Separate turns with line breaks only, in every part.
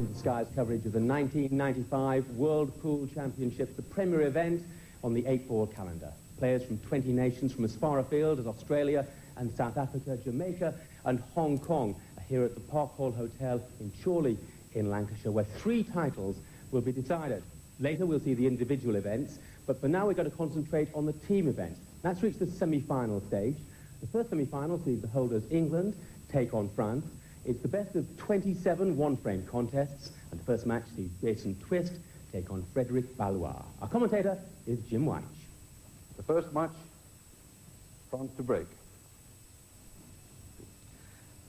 welcome to Sky's coverage of the 1995 World Pool Championship, the premier event on the 8-ball calendar. Players from 20 nations from as far afield as Australia and South Africa, Jamaica and Hong Kong are here at the Park Hall Hotel in Chorley in Lancashire, where 3 titles will be decided. Later we'll see the individual events, but for now we're going to concentrate on the team event. That's reached the semi-final stage. The first semi-final sees the holders England take on France. It's the best of 27 one-frame contests, and the first match sees Jason Twist take on Frederick Ballois. Our commentator is Jim White.
The first match, France to break.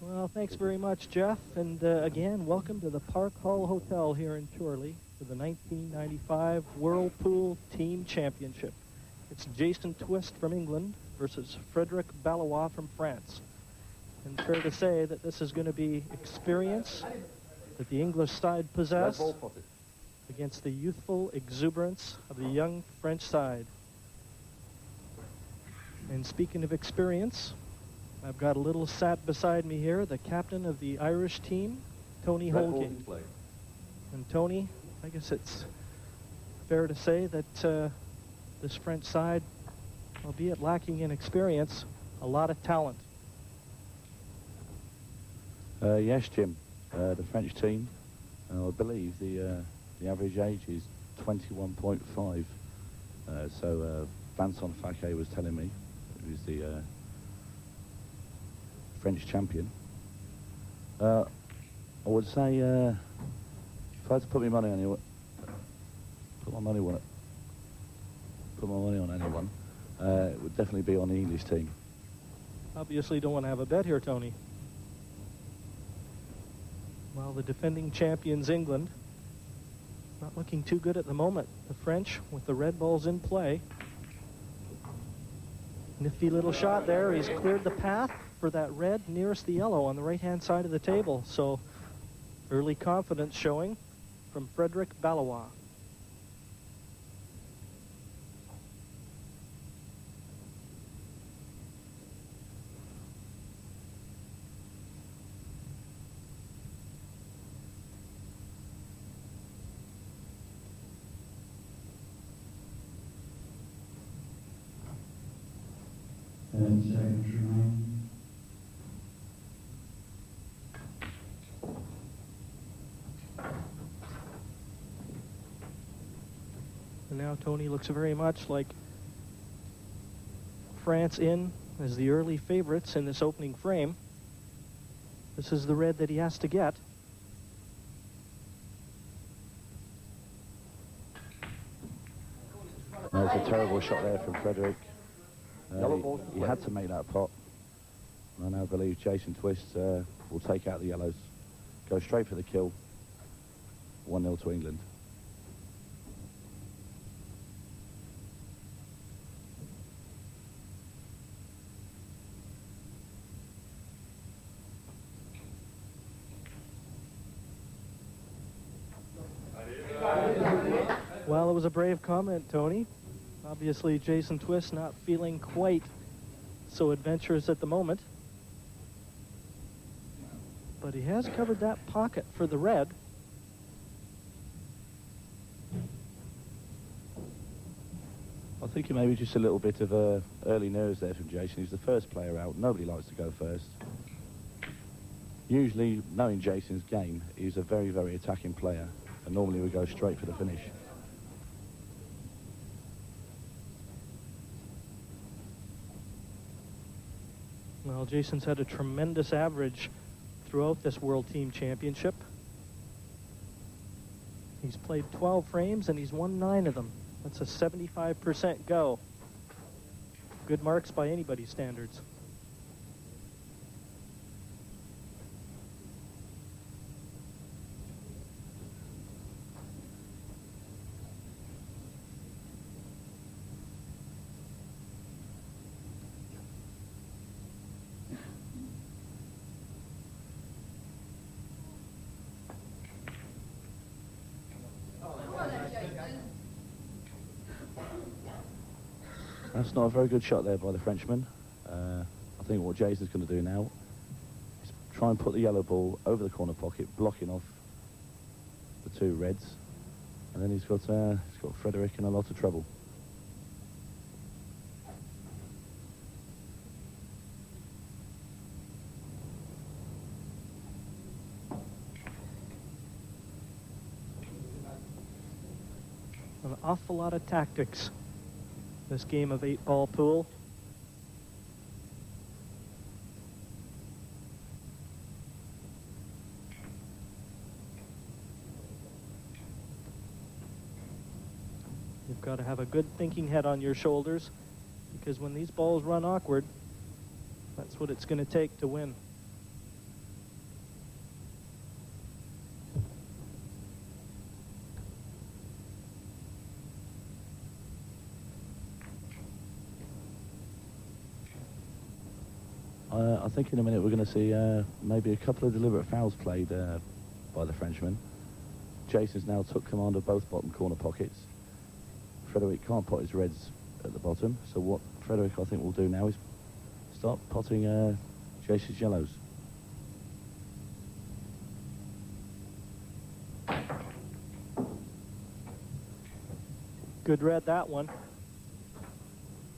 Well, thanks very much, Jeff, and again, welcome to the Park Hall Hotel here in Chorley for the 1995 World Pool Team Championship. It's Jason Twist from England versus Frederick Ballois from France. And fair to say that this is going to be experience that the English side possess against the youthful exuberance of the young French side. And speaking of experience, I've got a little sat beside me here, the captain of the Irish team, Tony Holking. And Tony, I guess it's fair to say that this French side, albeit lacking in experience, a lot of talent.
Yes, Jim. The French team, I believe the average age is 21.5. So Vincent Fouquet was telling me, who's the French champion. I would say, if I had to put my money on anyone, put my money on anyone, it would definitely be on the English team.
Obviously, don't want to have a bet here, Tony. Well, the defending champions, England, not looking too good at the moment. The French, with the red balls in play. Nifty little shot there. He's cleared the path for that red nearest the yellow on the right-hand side of the table. So, early confidence showing from Frederick Ballois.
Seconds remaining.
And now Tony looks very much like France in as the early favorites in this opening frame. This is the red that he has to get.
There's a terrible shot there from Frederick. He had to make that pot. And I now believe Jason Twist will take out the yellows. Go straight for the kill. 1-0 to England.
Well, it was a brave comment, Tony. Obviously, Jason Twist not feeling quite so adventurous at the moment. But he has covered that pocket for the red.
I think it may be just a little bit of early nerves there from Jason. He's the first player out. Nobody likes to go first. Usually, knowing Jason's game, he's a very, very attacking player. And normally we go straight for the finish.
Well, Jason's had a tremendous average throughout this World Team Championship. He's played 12 frames and he's won 9 of them. That's a 75% go. Good marks by anybody's standards.
That's not a very good shot there by the Frenchman. I think what Jason's going to do now is try and put the yellow ball over the corner pocket, blocking off the two reds, and then he's got Frederick in a lot of trouble.
An awful lot of tactics, this game of 8-ball pool. You've got to have a good thinking head on your shoulders, because when these balls run awkward, that's what it's going to take to win.
I think in a minute we're going to see maybe a couple of deliberate fouls played by the Frenchman. Jason's now took command of both bottom corner pockets. Frederick can't pot his reds at the bottom, so what Frederick I think will do now is start potting Jason's yellows.
Good red, that one.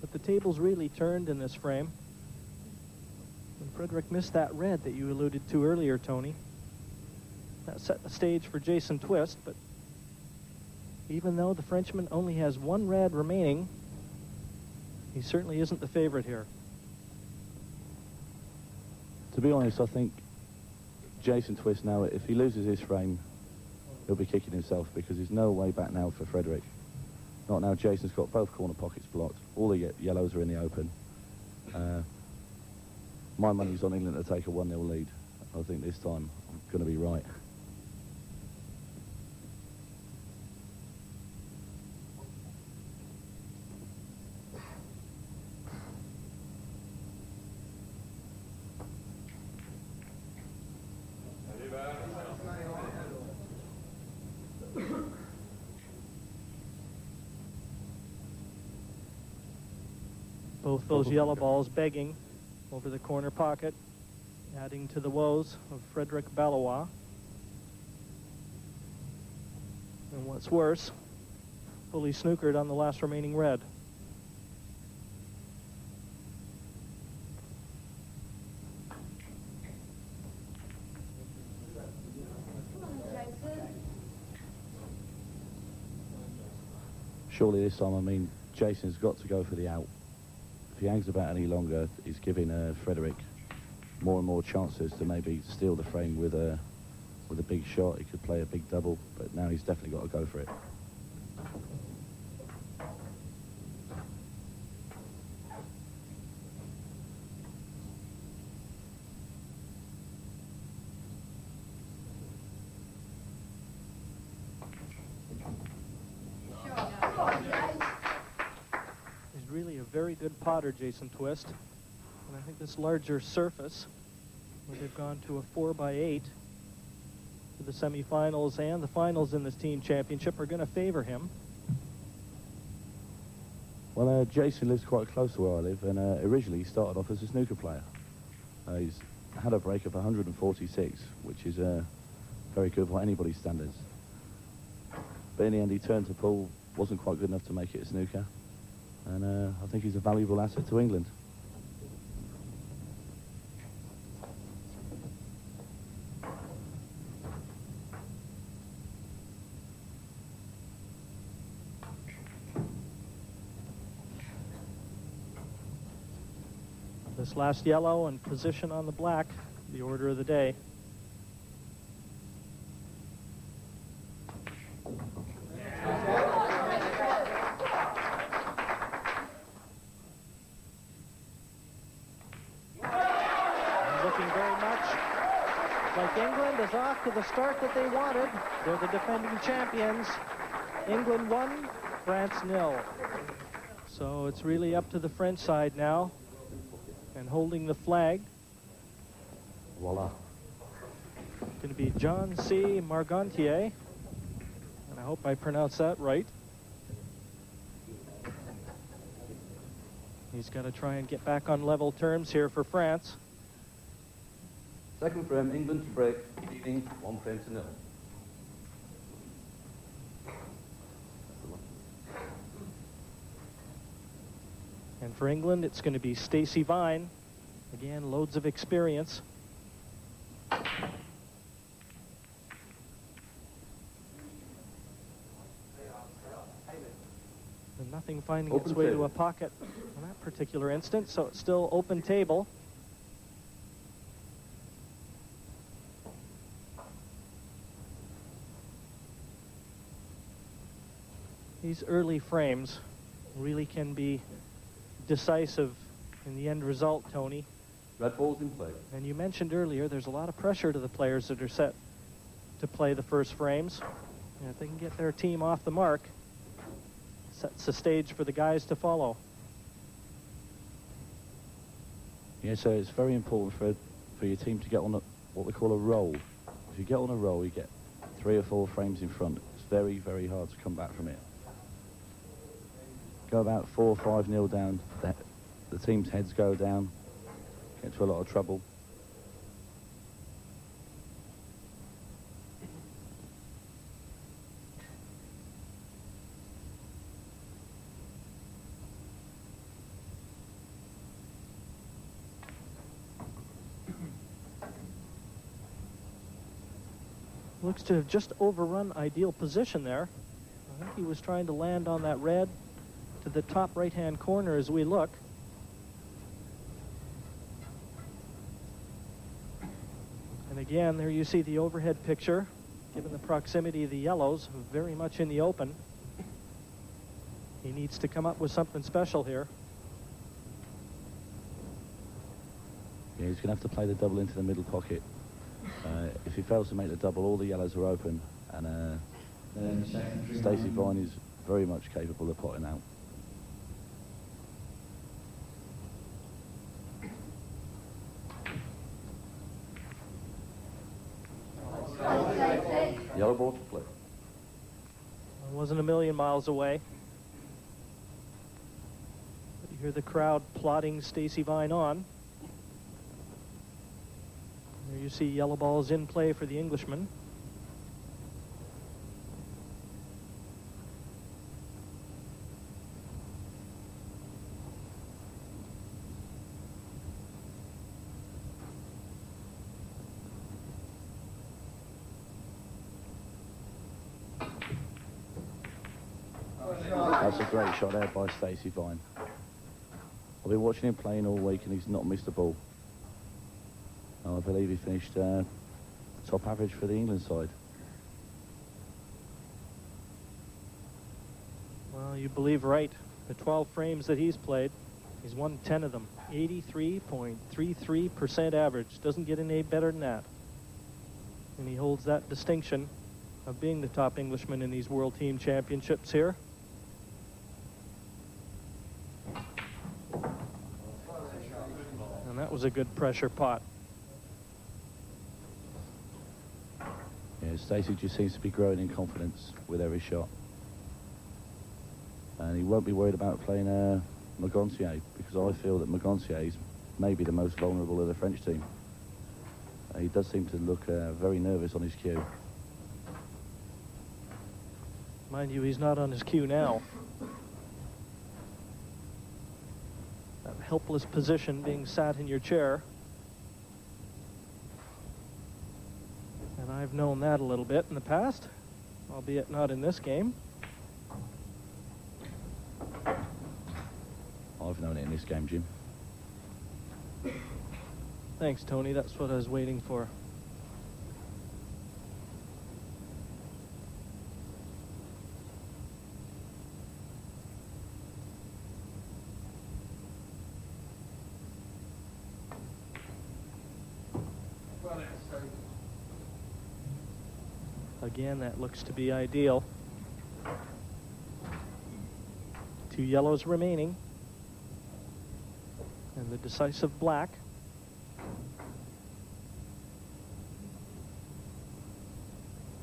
But the table's really turned in this frame. And Frederick missed that red that you alluded to earlier, Tony. That set the stage for Jason Twist, but even though the Frenchman only has one red remaining, he certainly isn't the favorite here.
To be honest, I think Jason Twist now, if he loses his frame, he'll be kicking himself, because there's no way back now for Frederick. Not now. Jason's got both corner pockets blocked. All the yellows are in the open. My money's on England to take a 1-0 lead. I think this time I'm going to be right.
Both those yellow balls begging over the corner pocket, adding to the woes of Frederick Ballois. And what's worse, fully snookered on the last remaining red.
Surely this time, I mean, Jason's got to go for the out. If he hangs about any longer, he's giving Frederick more and more chances to maybe steal the frame with a big shot. He could play a big double, but now he's definitely got to go for it.
Really a very good potter, Jason Twist. And I think this larger surface, where they've gone to a 4x8 for the semifinals and the finals in this team championship, are going to favor him.
Well, Jason lives quite close to where I live, and originally he started off as a snooker player. He's had a break of 146, which is very good by anybody's standards. But in the end, he turned to pool, wasn't quite good enough to make it a snooker. And I think he's a valuable asset to England.
This last yellow and position on the black, the order of the day. England is off to the start that they wanted. They're the defending champions. England 1, France 0. So it's really up to the French side now. And holding the flag.
Voila.
Going to be John C. Margantier. And I hope I pronounced that right. He's got to try and get back on level terms here for France.
Second frame, England to break, leading 1 frame to 0.
And for England, it's going to be Stacey Vine. Again, loads of experience. And nothing finding its way to a pocket on that particular instance, so it's still open table. These early frames really can be decisive in the end result, Tony.
Red ball's in play.
And you mentioned earlier there's a lot of pressure to the players that are set to play the first frames. And if they can get their team off the mark, sets the stage for the guys to follow.
Yeah, so it's very important for your team to get on what we call a roll. If you get on a roll, you get 3 or 4 frames in front. It's very, very hard to come back from it. Go about 4 or 5-0 down, the team's heads go down, get into a lot of trouble.
Looks to have just overrun ideal position there. I think he was trying to land on that red to the top right-hand corner as we look. And again, there you see the overhead picture, given the proximity of the yellows, very much in the open. He needs to come up with something special here.
Yeah, he's going to have to play the double into the middle pocket. If he fails to make the double, all the yellows are open, and Stacey Vine is very much capable of potting out.
Yellow ball to play.
It wasn't a million miles away. But you hear the crowd plotting Stacey Vine on. There you see yellow balls in play for the Englishman.
That's a great shot there by Stacey Vine. I've been watching him playing all week and he's not missed a ball. I believe he finished top average for the England side.
Well, you believe right. The 12 frames that he's played, he's won 10 of them. 83.33% average. Doesn't get any better than that. And he holds that distinction of being the top Englishman in these World Team Championships here. And that was a good pressure pot.
Yeah, Stacey just seems to be growing in confidence with every shot. And he won't be worried about playing Magontier, because I feel that Magontier is maybe the most vulnerable of the French team. He does seem to look very nervous on his cue.
Mind you, he's not on his cue now. That helpless position, being sat in your chair. And I've known that a little bit in the past, albeit not in this game.
I've known it in this game, Jim.
Thanks, Tony. That's what I was waiting for. Again, that looks to be ideal. 2 yellows remaining. And the decisive black.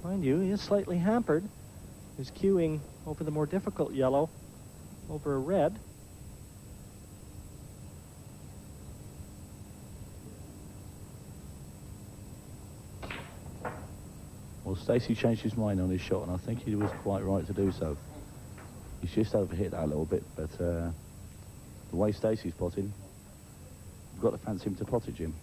Mind you, he is slightly hampered. He's queuing over the more difficult yellow over a red.
Well, Well, Stacey changed his mind on his shot, and I think he was quite right to do so. He's just overhit that a little bit, but the way Stacey's potting, you've got to fancy him to pot it, Jim.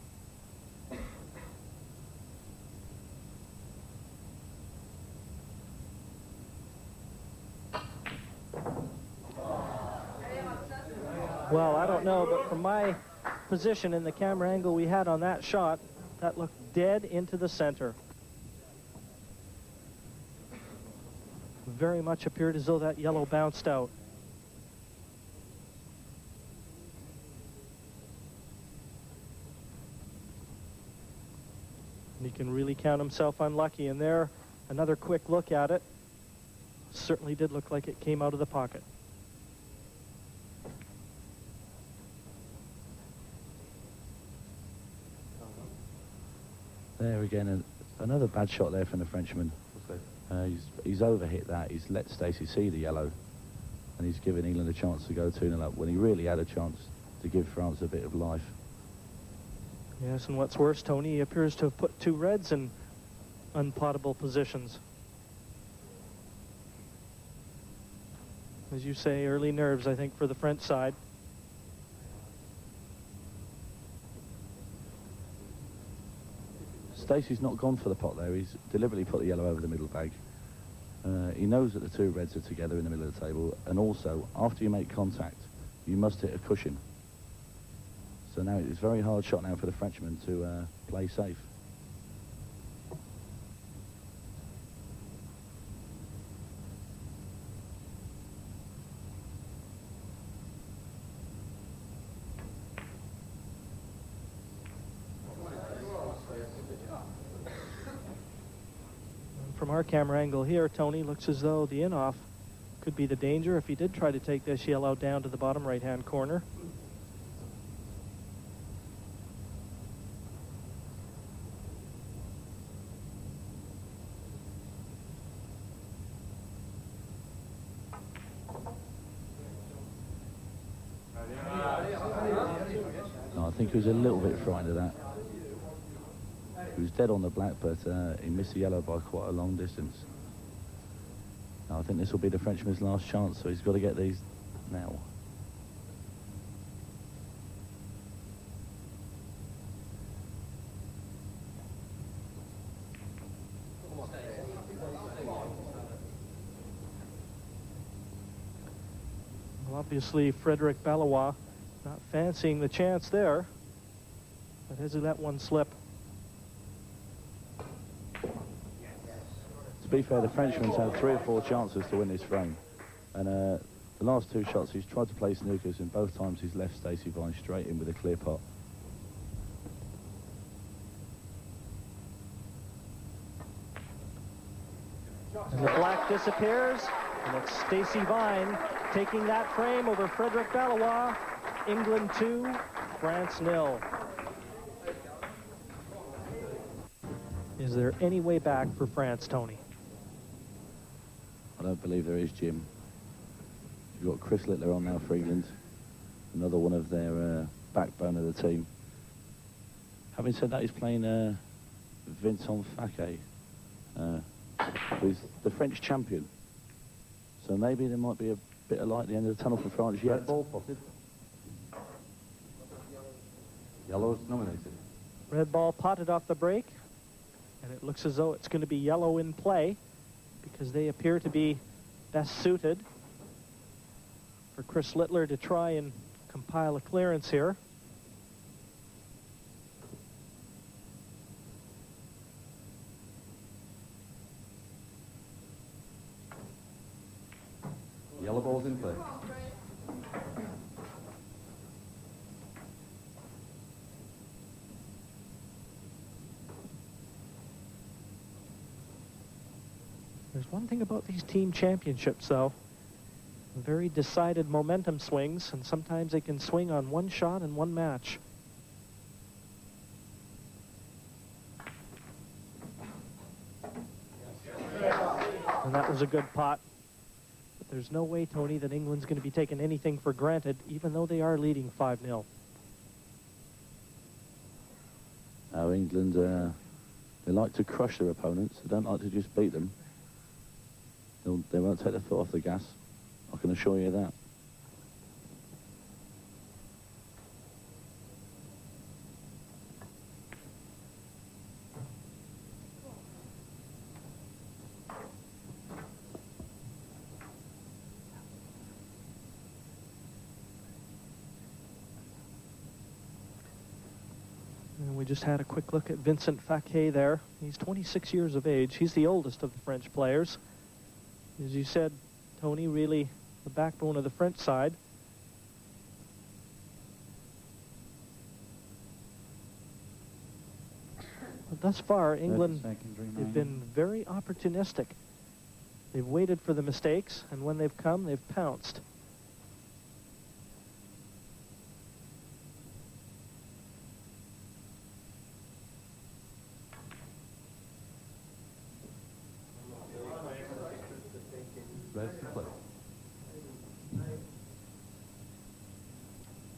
Well, I don't know, but from my position in the camera angle we had on that shot, that looked dead into the center. Very much appeared as though that yellow bounced out. And he can really count himself unlucky. And there, another quick look at it. Certainly did look like it came out of the pocket.
There again, another bad shot there from the Frenchman. He's overhit that. He's let Stacey see the yellow, and he's given England a chance to go 2-0 up when he really had a chance to give France a bit of life.
Yes, and what's worse, Tony, he appears to have put two reds in unpottable positions. As you say, early nerves, I think, for the French side.
Stacey's not gone for the pot there. He's deliberately put the yellow over the middle bag. He knows that the two reds are together in the middle of the table, and also, after you make contact, you must hit a cushion. So now it's a very hard shot now for the Frenchman to play safe.
From our camera angle here, Tony, looks as though the in-off could be the danger if he did try to take this yellow down to the bottom right-hand corner.
No, I think he was a little bit frightened of that. He was dead on the black, but he missed the yellow by quite a long distance. Now, I think this will be the Frenchman's last chance, so he's got to get these now.
Well, obviously, Frederic Ballois not fancying the chance there, but has he let one slip?
To be fair, the Frenchman's had 3 or 4 chances to win this frame, and the last 2 shots he's tried to play snookers, and both times he's left Stacey Vine straight in with a clear pot.
And the black disappears, and it's Stacey Vine taking that frame over Frederic Ballois. England 2, France 0. Is there any way back for France, Tony?
I don't believe there is, Jim. You've got Chris Littler on now for England, another one of their backbone of the team. Having said that, he's playing Vincent Fake, who's the French champion. So maybe there might be a bit of light at the end of the tunnel for France yet.
Red ball potted. Yellow's nominated.
Red ball potted off the break, and it looks as though it's going to be yellow in play because they appear to be best suited for Chris Littler to try and compile a clearance here.
Yellow ball's in play.
There's one thing about these team championships, though. Very decided momentum swings, and sometimes they can swing on one shot in one match. And that was a good pot. But there's no way, Tony, that England's going to be taking anything for granted, even though they are leading 5-0.
England They like to crush their opponents. They don't like to just beat them. They won't take their foot off the gas. I can assure you that.
And we just had a quick look at Vincent Fouquet there. He's 26 years of age. He's the oldest of the French players. As you said, Tony, really the backbone of the French side. But thus far, England, they've been very opportunistic. They've waited for the mistakes, and when they've come, they've pounced.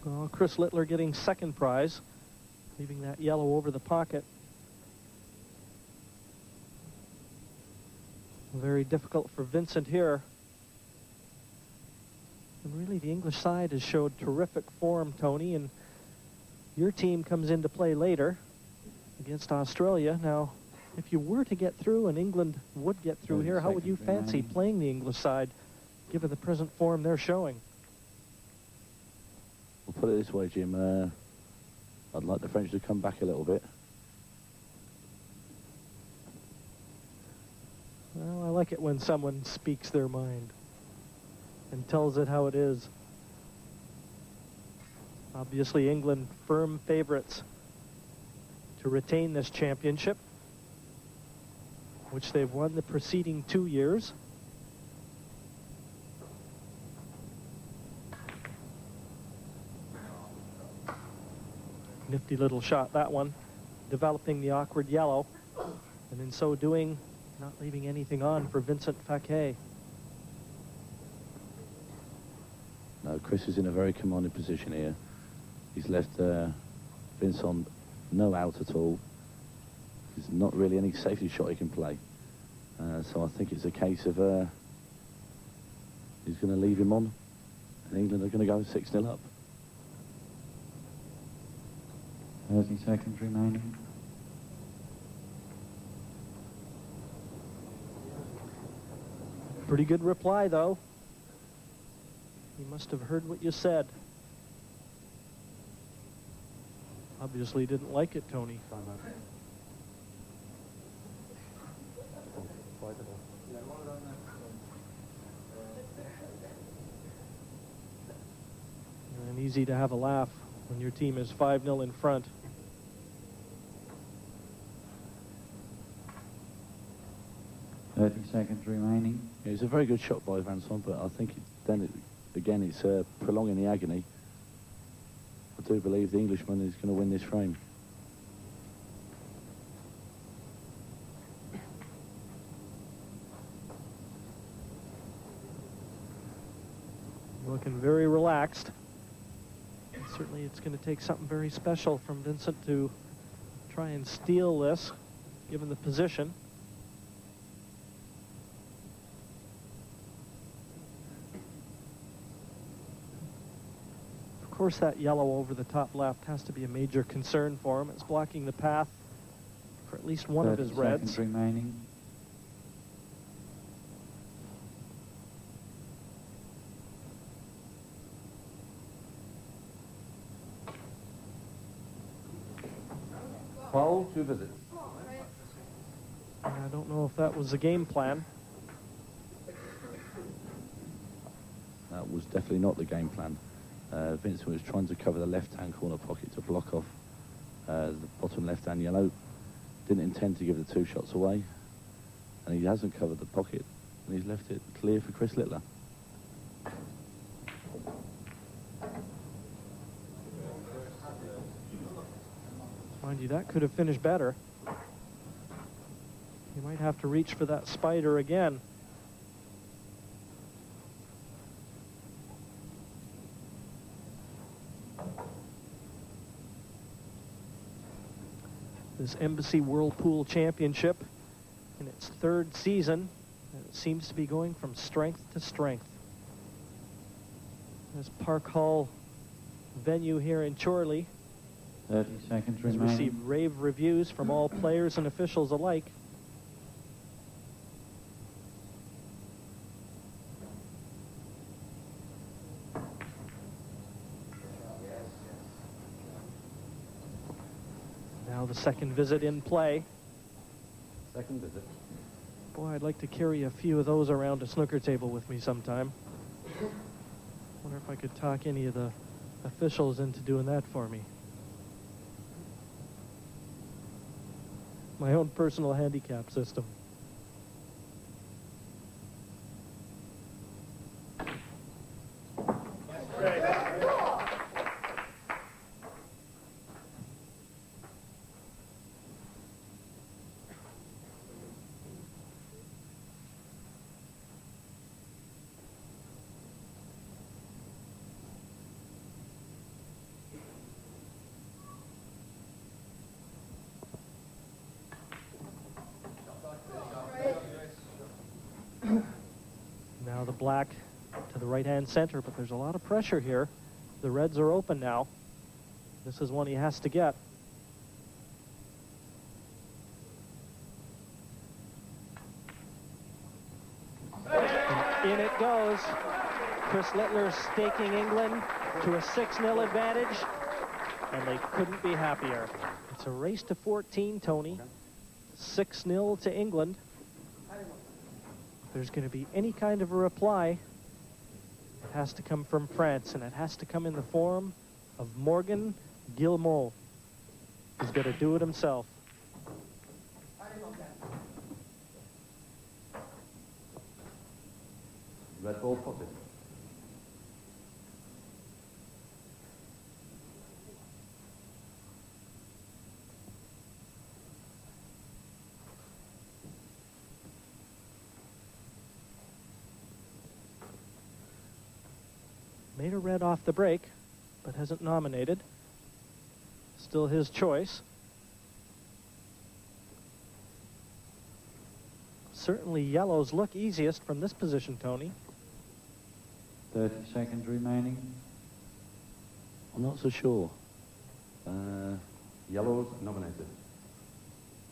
Well, Chris Littler getting second prize, leaving that yellow over the pocket. Very difficult for Vincent here. And really, the English side has showed terrific form, Tony, and your team comes into play later against Australia. Now, if you were to get through and England would get through here, how would you fancy playing the English side, given the present form they're showing?
We'll put it this way, Jim. I'd like the French to come back a little bit.
Well, I like it when someone speaks their mind and tells it how it is. Obviously, England firm favorites to retain this championship, which they've won the preceding 2 years. Nifty little shot, that one, developing the awkward yellow, and in so doing, not leaving anything on for Vincent Fouquet.
No, Chris is in a very commanding position here. He's left Vince on no out at all. There's not really any safety shot he can play. So I think it's a case of he's going to leave him on, and England are going to go 6-0 up.
30 seconds remaining.
Pretty good reply, though. He must have heard what you said. Obviously didn't like it, Tony. And easy to have a laugh when your team is 5-0 in front.
Seconds remaining.
Yeah, it's a very good shot by Vincent, but I think again it's prolonging the agony. I do believe the Englishman is going to win this frame.
Looking very relaxed. And certainly it's going to take something very special from Vincent to try and steal this, given the position. Of course, that yellow over the top left has to be a major concern for him. It's blocking the path for at least one of his reds.
30 seconds remaining.
Foul to visit.
I don't know if that was the game plan.
That was definitely not the game plan. Vincent was trying to cover the left-hand corner pocket to block off the bottom left-hand yellow. Didn't intend to give the 2 shots away, and he hasn't covered the pocket, and he's left it clear for Chris Littler.
Mind you, that could have finished better. You might have to reach for that spider again. this Embassy World Pool Championship in its third season, and it seems to be going from strength to strength. This Park Hall venue here in Chorley
30 seconds
has
remaining.
received rave reviews from all players and officials alike. Now the second visit in play.
Second visit.
Boy, I'd like to carry a few of those around a snooker table with me sometime. Wonder if I could talk any of the officials into doing that for me. My own personal handicap system. Now the black to the right-hand center, but there's a lot of pressure here. The reds are open now. This is one he has to get. And in it goes. Chris Littler staking England to a 6-0 advantage, and they couldn't be happier. It's a race to 14, Tony. 6-0 to England. If there's going to be any kind of a reply, it has to come from France, and it has to come in the form of Morgan Guillemot. He's got to do it himself.
Red ball potted.
Made a red off the break, but hasn't nominated. Still his choice. Certainly yellows look easiest from this position, Tony.
30 seconds remaining.
I'm not so sure.
Yellows nominated.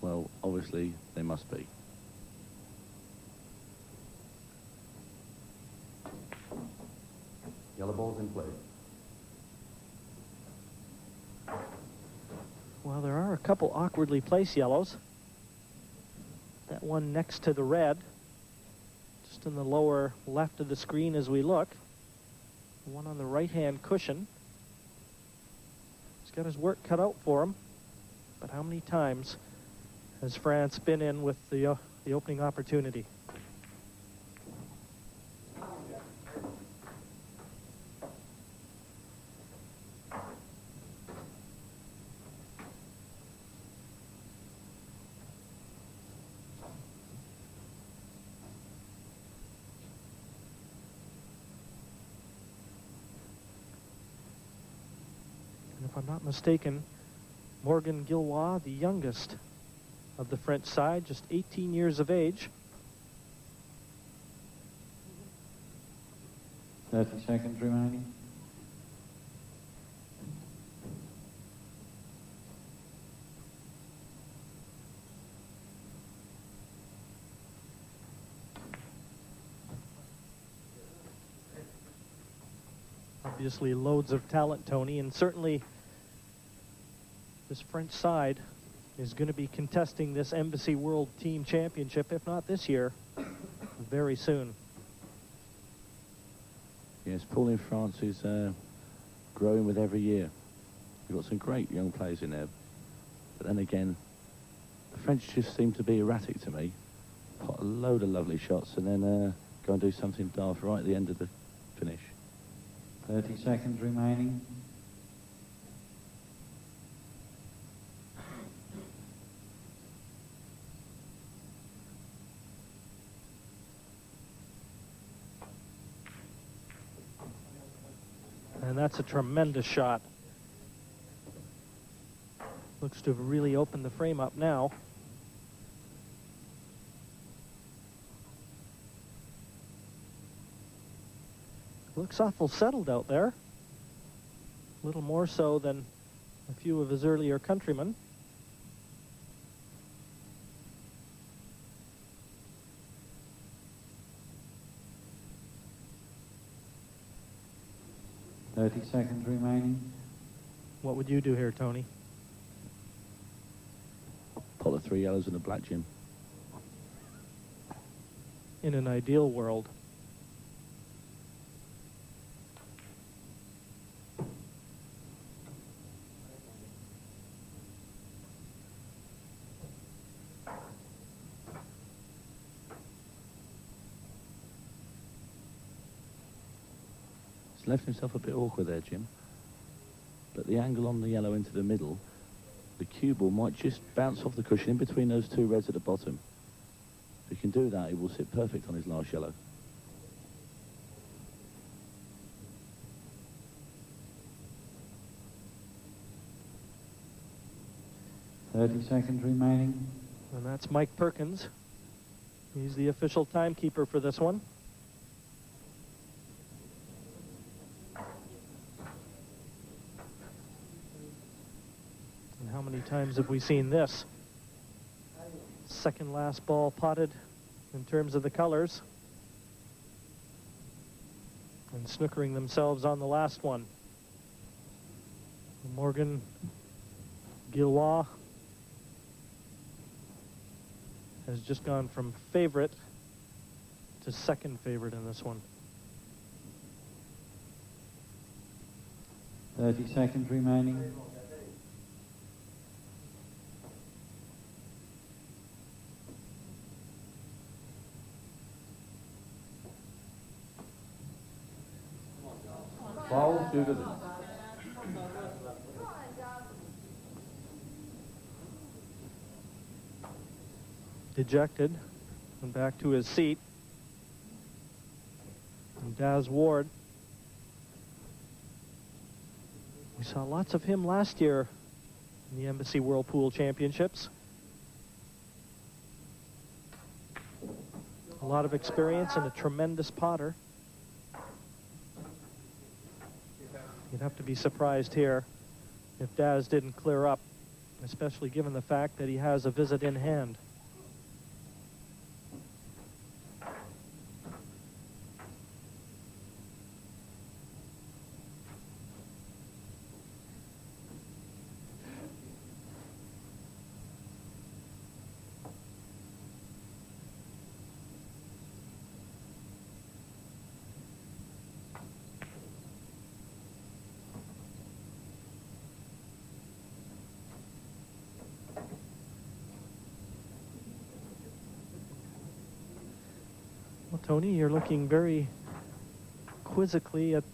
Well, obviously they must be.
Yellow balls in play.
Well, there are a couple awkwardly placed yellows. That one next to the red, just in the lower left of the screen as we look. The one on the right-hand cushion. He's got his work cut out for him. But how many times has France been in with the opening opportunity? If I'm not mistaken, Morgan Guillemot, the youngest of the French side, just 18 years of age.
30 seconds remaining.
Obviously loads of talent, Tony, and certainly this French side is going to be contesting this Embassy World Team Championship, if not this year, very soon.
Yes, pool in France is growing with every year. We've got some great young players in there. But then again, the French just seem to be erratic to me. Pot a load of lovely shots and then go and do something daft right at the end of the finish.
30 seconds remaining.
And that's a tremendous shot. Looks to have really opened the frame up now. Looks awful settled out there. A little more so than a few of his earlier countrymen.
.30 remaining.
What would you do here, Tony?
Pot of 3 yellows and a black, Jim.
In an ideal world.
He's left himself a bit awkward there, Jim. But the angle on the yellow into the middle, the cue ball might just bounce off the cushion in between those 2 reds at the bottom. If he can do that, he will sit perfect on his last yellow.
.30 remaining.
And that's Mike Perkins. He's the official timekeeper for this one. And how many times have we seen this? Second last ball potted in terms of the colors. And snookering themselves on the last one. Morgan Gillois has just gone from favorite to second favorite in this one.
30 remaining.
Foul to the
Dejected and back to his seat. And Daz Ward. We saw lots of him last year in the Embassy Whirlpool Championships. A lot of experience and a tremendous potter. You'd have to be surprised here if Daz didn't clear up, especially given the fact that he has a visit in hand. Well, Tony, you're looking very quizzically at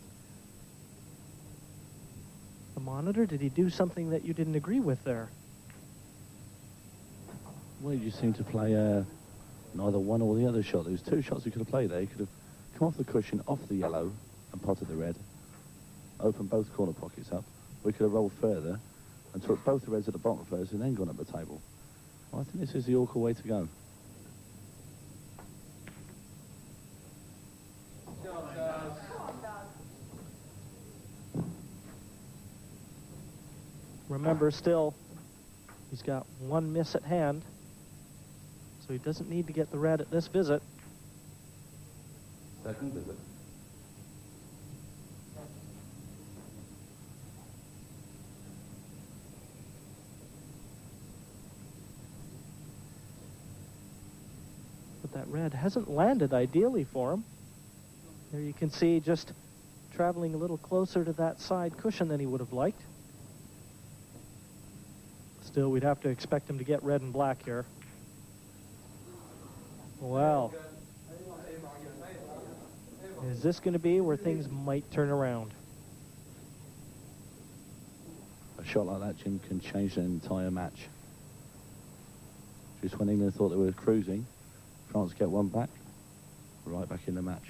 the monitor. Did he do something that you didn't agree with there?
Well, he just seemed to play neither one or the other shot. There was 2 shots he could have played there. He could have come off the cushion, off the yellow, and potted the red. Opened both corner pockets up. We could have rolled further and took both the reds at the bottom first and then gone up the table. Well, I think this is the awkward way to go.
Remember, still, he's got 1 miss at hand, so he doesn't need to get the red at this visit.
second visit.
But that red hasn't landed ideally for him. There you can see just traveling a little closer to that side cushion than he would have liked. Still, we'd have to expect him to get red and black here. Well, is this going to be where things might turn around?
A shot like that, Jim, can change the entire match. Just when England thought they were cruising, France get 1 back, right back in the match.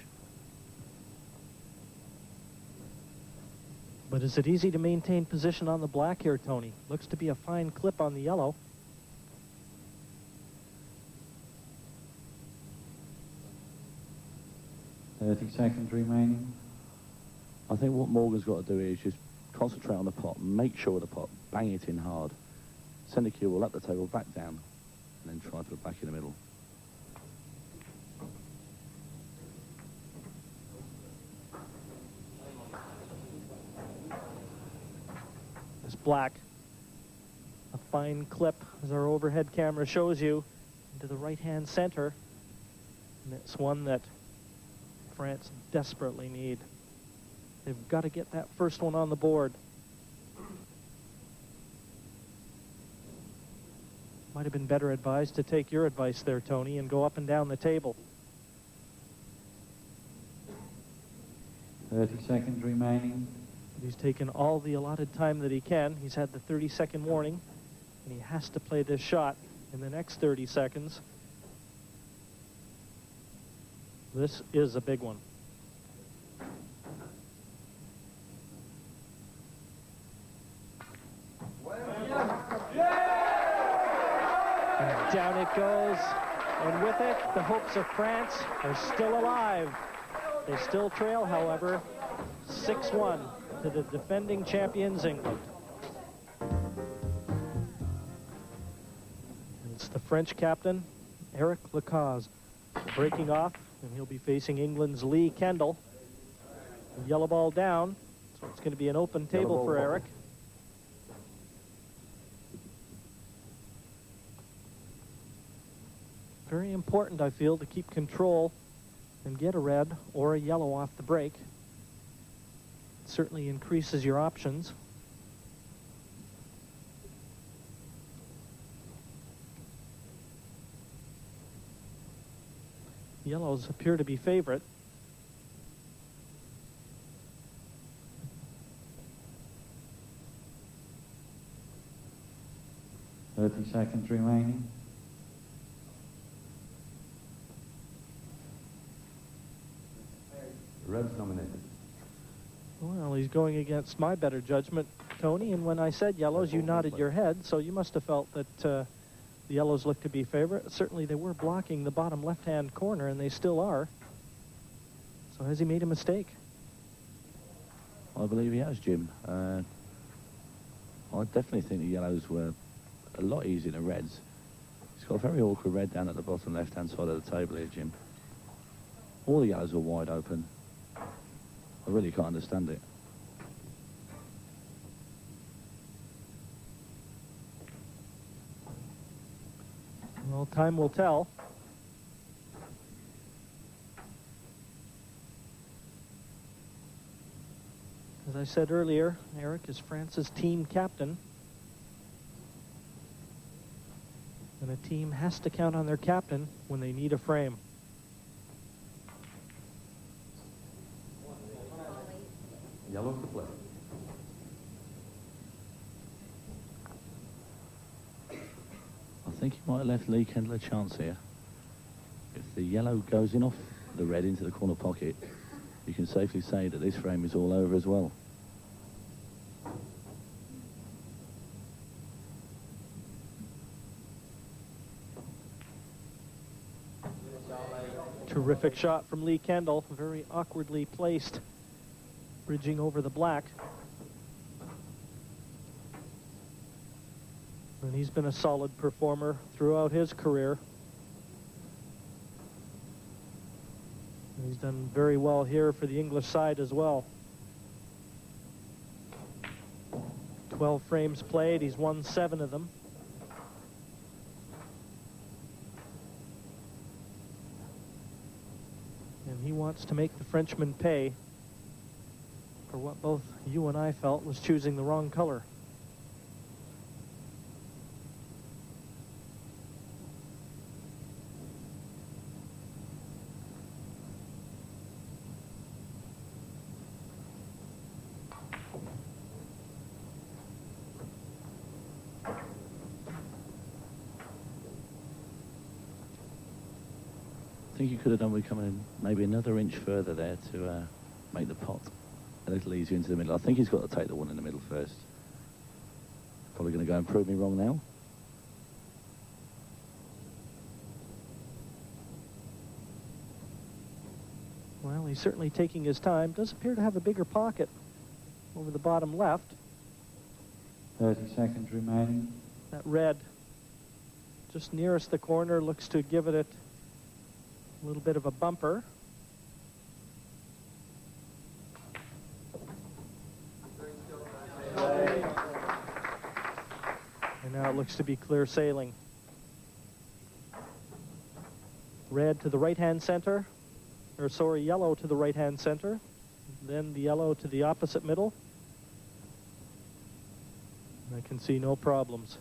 But is it easy to maintain position on the black here, Tony? Looks to be a fine clip on the yellow.
Seconds remaining.
I think what Morgan's got to do is just concentrate on the pot, make sure of the pot, bang it in hard, send the cue ball up the table, back down, and then try for the back in the middle.
This black, a fine clip, as our overhead camera shows you, into the right-hand center. And it's one that France desperately need. They've got to get that first one on the board. Might have been better advised to take your advice there, Tony, and go up and down the table.
30 seconds remaining.
He's taken all the allotted time that he can. He's had the 30-second warning, and he has to play this shot in the next 30 seconds. This is a big one. And down it goes, and with it, the hopes of France are still alive. They still trail, however, 6-1 to the defending champions, England. And it's the French captain, Eric Lacaze, breaking off, and he'll be facing England's Lee Kendall. Yellow ball down, so it's going to be an open table for Eric. Very important, I feel, to keep control and get a red or a yellow off the break. It certainly increases your options. Yellows appear to be favorite.
Seconds remaining.
Red's nominated.
Well, he's going against my better judgment, Tony, and when I said yellows, you nodded your head, so you must have felt that the yellows looked to be favorite. Certainly they were blocking the bottom left-hand corner, and they still are. So has he made a mistake?
I believe he has, Jim. I definitely think the yellows were a lot easier than reds. He's got a very awkward red down at the bottom left-hand side of the table here, Jim. All the yellows are wide open. I really can't understand it.
Well, time will tell. As I said earlier, Eric is France's team captain. And a team has to count on their captain when they need a frame.
Yellows to play.
I think he might have left Lee Kendall a chance here. If the yellow goes in off the red into the corner pocket, you can safely say that this frame is all over as well.
Terrific shot from Lee Kendall, very awkwardly placed, bridging over the black. And he's been a solid performer throughout his career. And he's done very well here for the English side as well. 12 frames played, he's won 7 of them. And he wants to make the Frenchman pay for what both you and I felt was choosing the wrong color.
I think you could have done with coming in maybe another inch further there to make the pot a little easier into the middle. I think he's got to take the one in the middle first. Probably going to go and prove me wrong now.
Well, he's certainly taking his time. Does appear to have a bigger pocket over the bottom left.
30 seconds remaining.
That red just nearest the corner looks to give it a little bit of a bumper. And now it looks to be clear sailing. Red to the right-hand center, or sorry, yellow to the right-hand center, then the yellow to the opposite middle. I can see no problems.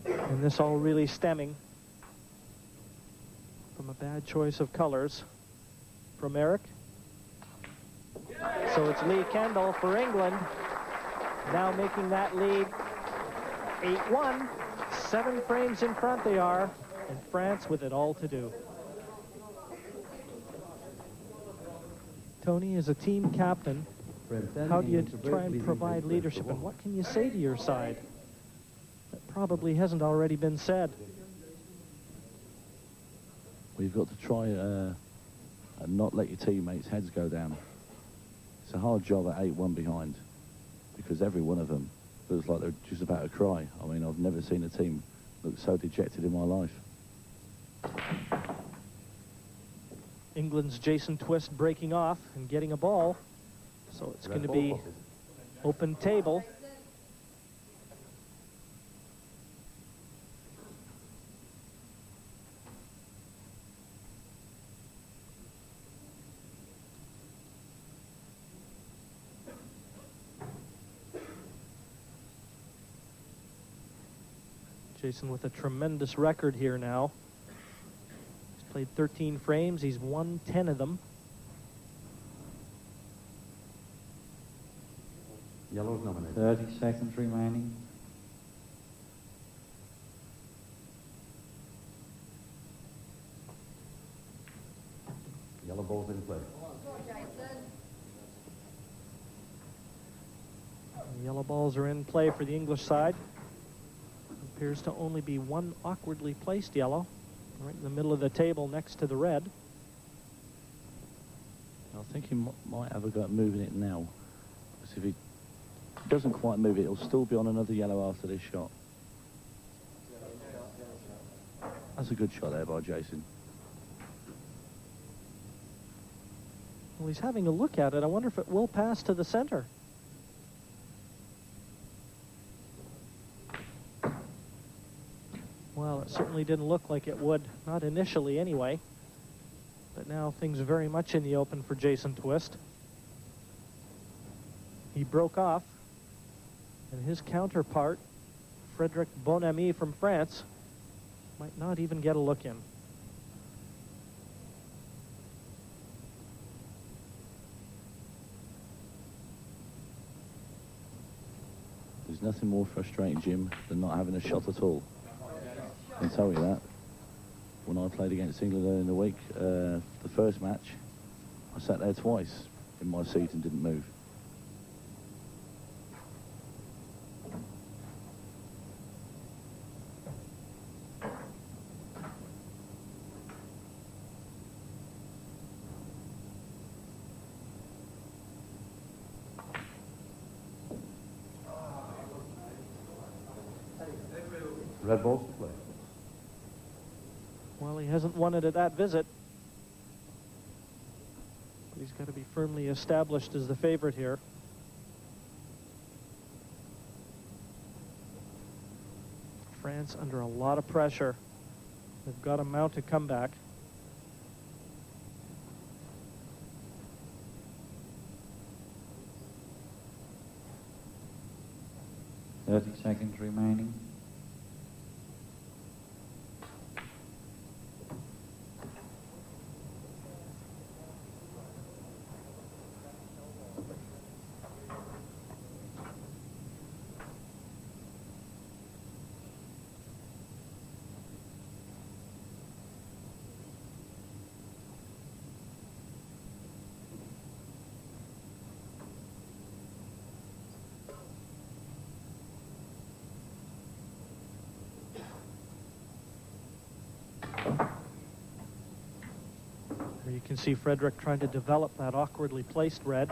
And this all really stemming from a bad choice of colors from Eric. So it's Lee Kendall for England, now making that lead 8-1. 7 frames in front they are, and France with it all to do. Tony, as a team captain, how do you try and provide leadership, and what can you say to your side that probably hasn't already been said?
We've got to try and not let your teammates' heads go down. It's a hard job at 8-1 behind, because every one of them looks like they're just about to cry. I mean, I've never seen a team look so dejected in my life.
England's Jason Twist breaking off and getting a ball. So it's going to be open table. Jason with a tremendous record here now. He's played 13 frames. He's won 10 of them.
Yellow's nominated.
30 seconds remaining.
Yellow ball's in play.
The yellow balls are in play for the English side. Appears to only be one awkwardly placed yellow, right in the middle of the table next to the red.
I think he might have a go at moving it now, because if he doesn't quite move it, it'll still be on another yellow after this shot. That's a good shot there by Jason.
Well, he's having a look at it. I wonder if it will pass to the center. Well, it certainly didn't look like it would, not initially anyway. But now things are very much in the open for Jason Twist. He broke off, and his counterpart, Frédéric Bonamy from France, might not even get a look in.
There's nothing more frustrating, Jim, than not having a shot at all. I can tell you that. When I played against England earlier in the week, the first match, I sat there twice in my seat and didn't move.
Red ball's to play.
Well, he hasn't won it at that visit. But he's got to be firmly established as the favorite here. France under a lot of pressure. They've got to mount a comeback.
Seconds remaining.
You can see Frederick trying to develop that awkwardly placed red.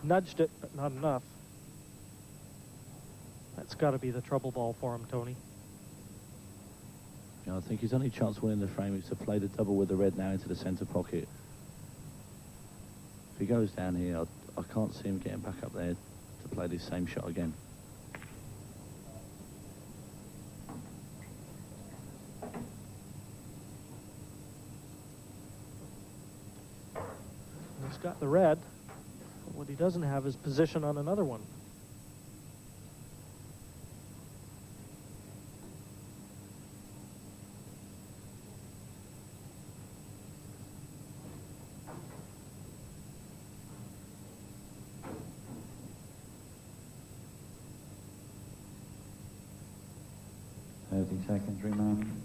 Nudged it, but not enough. That's got to be the trouble ball for him, Tony.
I think his only chance winning the frame is to play the double with the red now into the centre pocket. If he goes down here, I can't see him getting back up there to play this same shot again.
He's got the red, but what he doesn't have is position on another one.
Seconds remaining.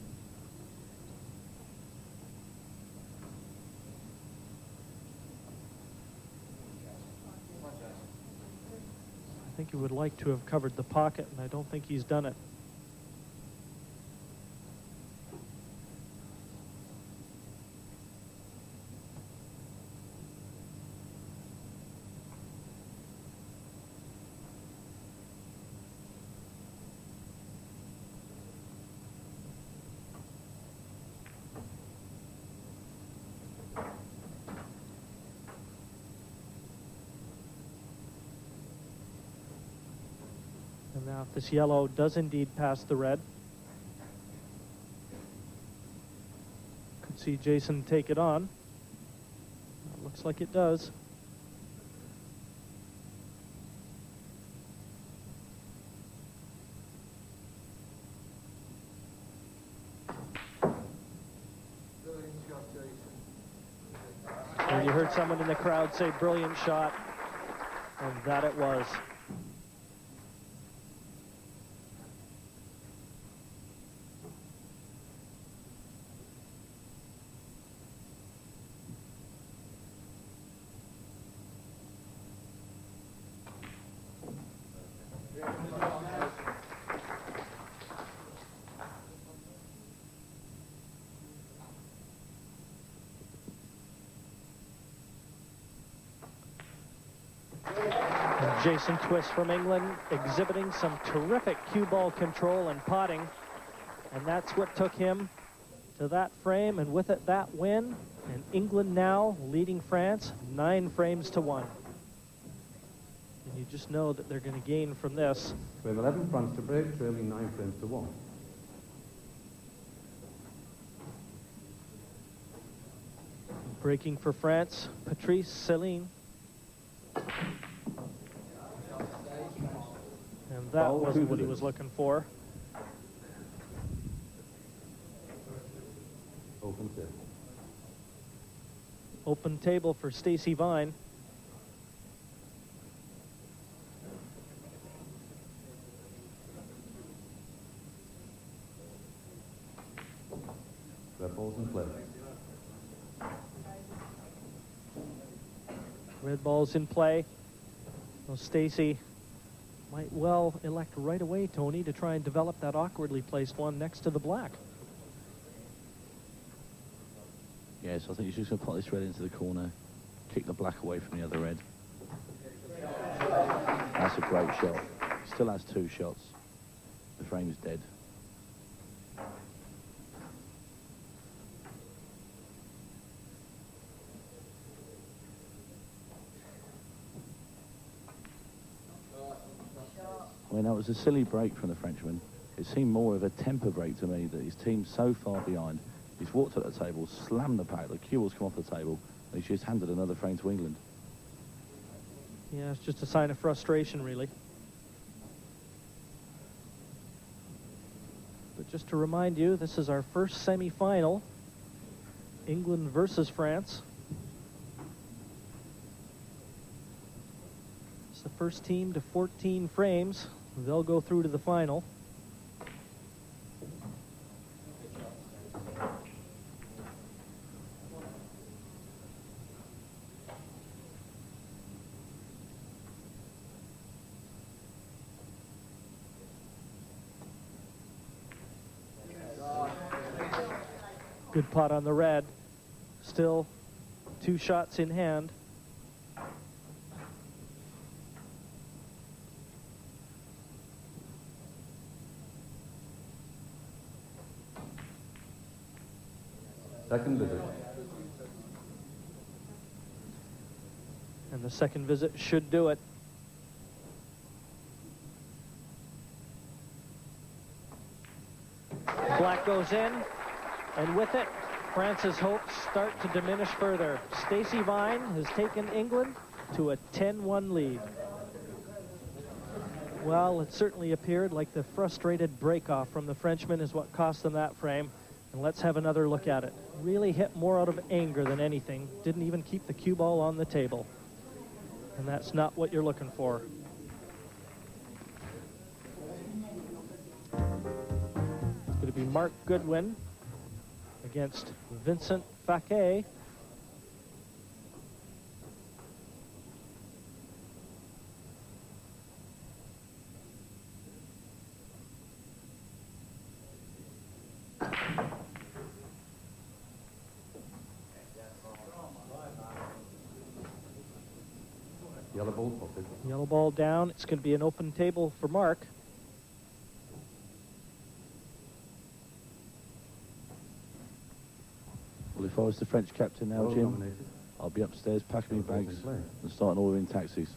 I think he would like to have covered the pocket, and I don't think he's done it. And now if this yellow does indeed pass the red, could see Jason take it on. Looks like it does. And you heard someone in the crowd say brilliant shot, and that it was. Jason Twist from England exhibiting some terrific cue ball control and potting, and that's what took him to that frame, and with it that win, and England now leading France 9 frames to 1. And you just know that they're going to gain from this.
We have 11 fronts to break, trailing 9 frames to 1.
Breaking for France, Patrice Céline. And that wasn't what he was looking for.
Open table.
Open table for Stacey Vine.
Red balls in play.
Red balls in play. Well, Stacey might well elect right away, Tony, to try and develop that awkwardly placed one next to the black.
Yes, I think he's just going to put this red into the corner, kick the black away from the other red. That's a great shot. He still has 2 shots. The frame's dead. I mean, that was a silly break from the Frenchman. It seemed more of a temper break to me, that his team's so far behind. He's walked at the table, slammed the pack, the cue ball's come off the table, and he's just handed another frame to England.
Yeah, it's just a sign of frustration, really. But just to remind you, this is our first semi-final. England versus France. It's the first team to 14 frames. They'll go through to the final. Good pot on the red. Still 2 shots in hand.
Second visit.
And the second visit should do it. Black goes in, and with it, France's hopes start to diminish further. Stacey Vine has taken England to a 10-1 lead. Well, it certainly appeared like the frustrated break-off from the Frenchman is what cost them that frame. And let's have another look at it. Really hit more out of anger than anything. Didn't even keep the cue ball on the table. And that's not what you're looking for. It's going to be Mark Goodwin against Vincent Fouquet.
Yellow ball potted.
Yellow ball down. It's going to be an open table for Mark.
Well, if I was the French captain now,
Well
Jim,
nominated.
I'll be upstairs packing my bags
Play.
and starting ordering taxis.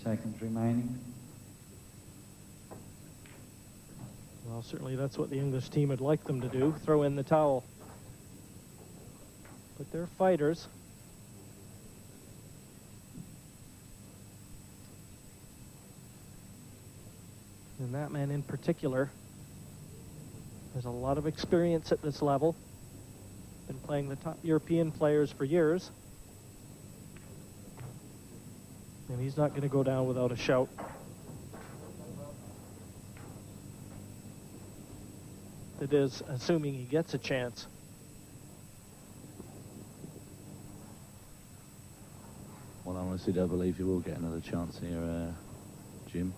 Seconds remaining.
Well, certainly that's what the English team would like them to do, throw in the towel. But they're fighters. And that man in particular has a lot of experience at this level. Been playing the top European players for years. And he's not going to go down without a shout. It is assuming he gets a chance.
Well, I honestly don't believe you will get another chance here, Jim.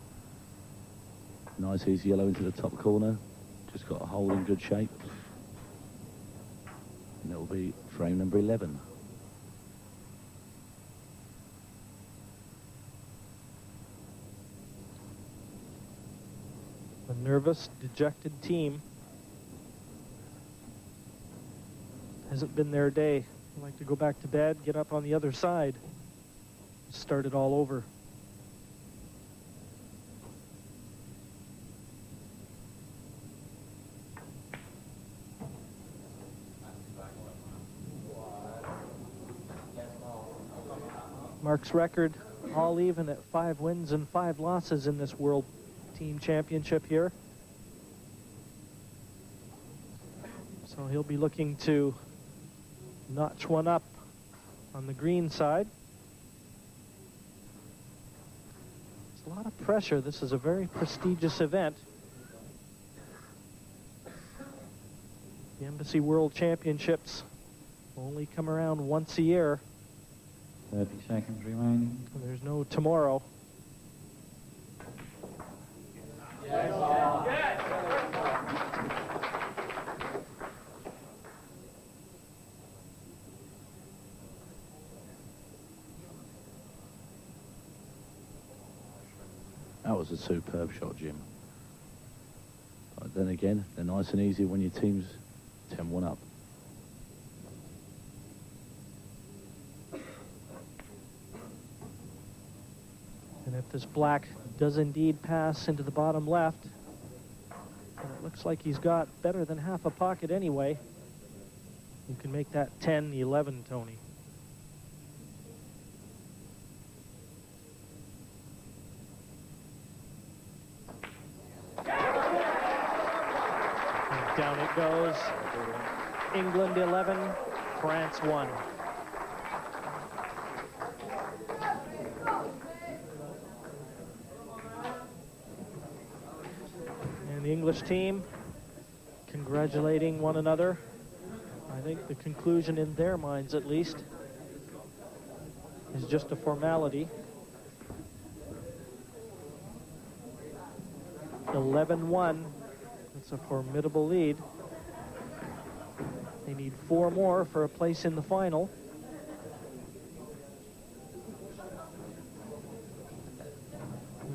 Nice easy yellow into the top corner. Just got a hole in good shape. And it will be frame number 11.
A nervous, dejected team. Hasn't been their day. They like to go back to bed, get up on the other side, start it all over. Mark's record all even at 5 wins and 5 losses in this World Team Championship here. So he'll be looking to notch one up on the green side. There's a lot of pressure. This is a very prestigious event. The Embassy World Championships only come around once a year.
30 seconds remaining.
And there's no tomorrow.
That was a superb shot, Jim. But then again, they're nice and easy when your team's 10-1 up.
And if this black does indeed pass into the bottom left, and it looks like he's got better than half a pocket anyway, you can make that 10-11, Tony. And down it goes. England 11, France 1. The English team congratulating one another. I think the conclusion in their minds, at least, is just a formality. 11-1. That's a formidable lead. They need 4 more for a place in the final.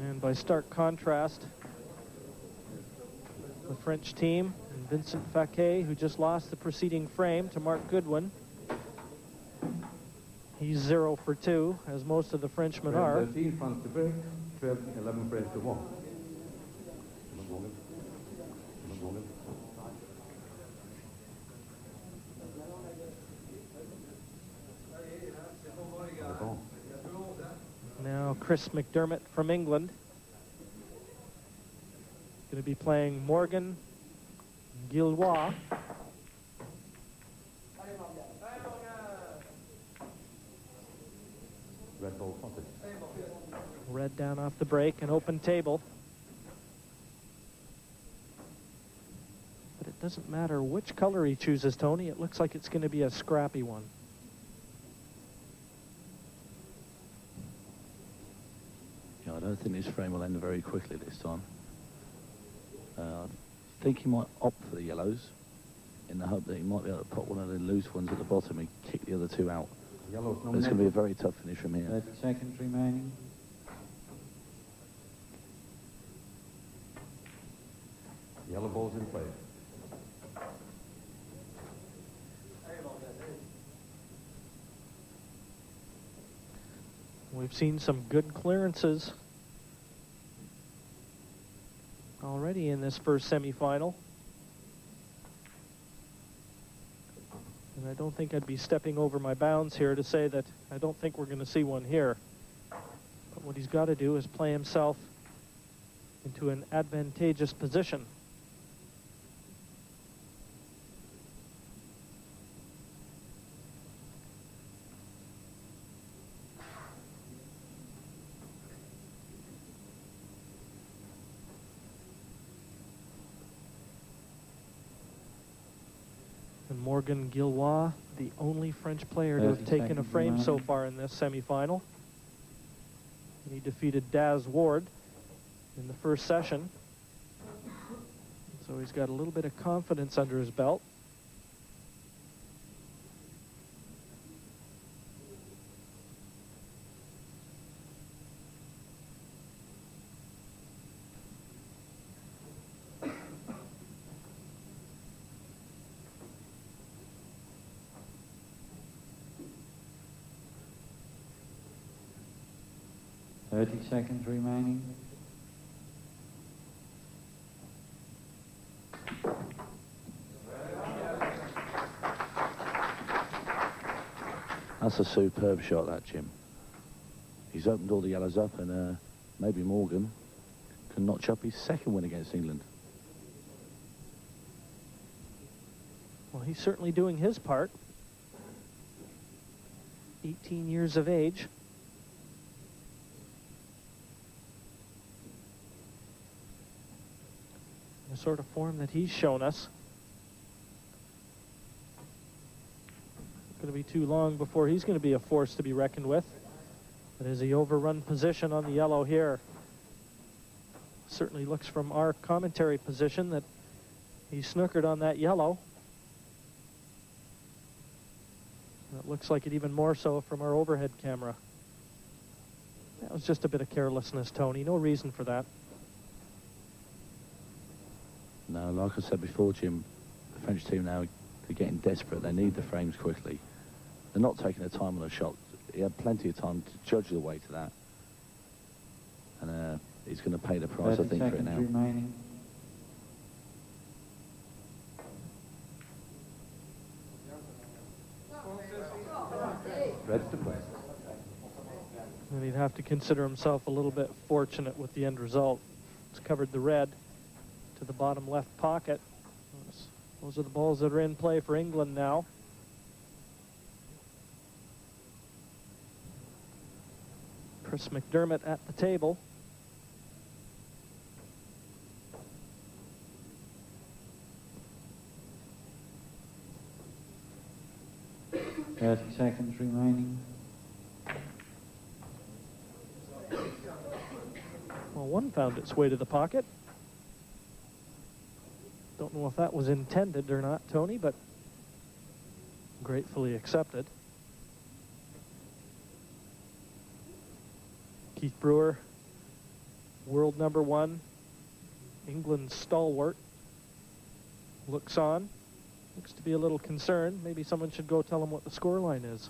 And by stark contrast, the French team, and Vincent Faquet, who just lost the preceding frame to Mark Goodwin. He's 0 for 2, as most of the Frenchmen are.
13, France to break, 12, 11 French to 1.
Now Chris McDermott from England. Going to be playing Morgan Gillois.
Red ball spotted.
Red down off the break, an open table. But it doesn't matter which color he chooses, Tony. It looks like it's going to be a scrappy one.
Yeah, I don't think this frame will end very quickly this time. I think he might opt for the yellows in the hope that he might be able to put one of the loose ones at the bottom and kick the other 2 out.
Yellow's no
It's going to be a very tough finish from here.
30 seconds remaining.
Yellow ball's in play.
We've seen some good clearances already in this first semifinal. And I don't think I'd be stepping over my bounds here to say that I don't think we're going to see one here. But what he's got to do is play himself into an advantageous position. And Morgan Gillois, the only French player to have taken a frame so far in this semifinal. He defeated Daz Ward in the first session. So he's got a little bit of confidence under his belt.
Seconds remaining.
That's a superb shot, that, Jim. He's opened all the yellows up, and maybe Morgan can notch up his second win against England.
Well, he's certainly doing his part. 18 years of age. The sort of form that he's shown us. It's going to be too long before he's going to be a force to be reckoned with. But as he overrun position on the yellow here, certainly looks from our commentary position that he snookered on that yellow. And it looks like it even more so from our overhead camera. That was just a bit of carelessness, Tony. No reason for that.
No, like I said before, Jim, the French team now, they're getting desperate. They need the frames quickly. They're not taking their time on a shot. He had plenty of time to judge the way to that. And he's going to pay the price, I think, for it now.
Remaining.
Reds to play.
And he'd have to consider himself a little bit fortunate with the end result. It's covered the red to the bottom left pocket. Those are the balls that are in play for England now. Chris McDermott at the table.
30 seconds remaining.
Well, one found its way to the pocket. Don't know if that was intended or not, Tony, but gratefully accepted. Keith Brewer, world number 1, England's stalwart, looks on. Looks to be a little concerned. Maybe someone should go tell him what the scoreline is.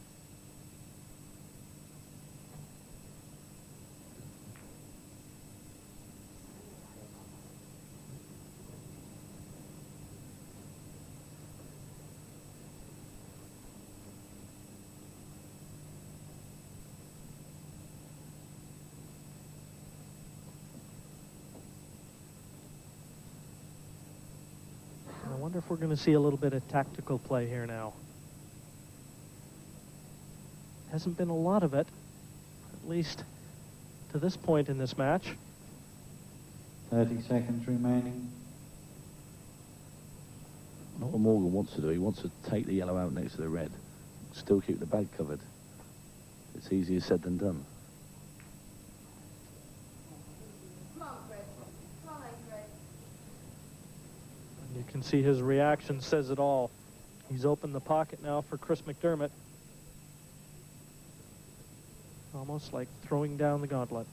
I wonder if we're going to see a little bit of tactical play here now. Hasn't been a lot of it, at least to this point in this match.
30 seconds remaining.
Not what Morgan wants to do. He wants to take the yellow out next to the red. Still keep the bag covered. It's easier said than done.
You can see his reaction says it all. He's opened the pocket now for Chris McDermott. Almost like throwing down the gauntlet.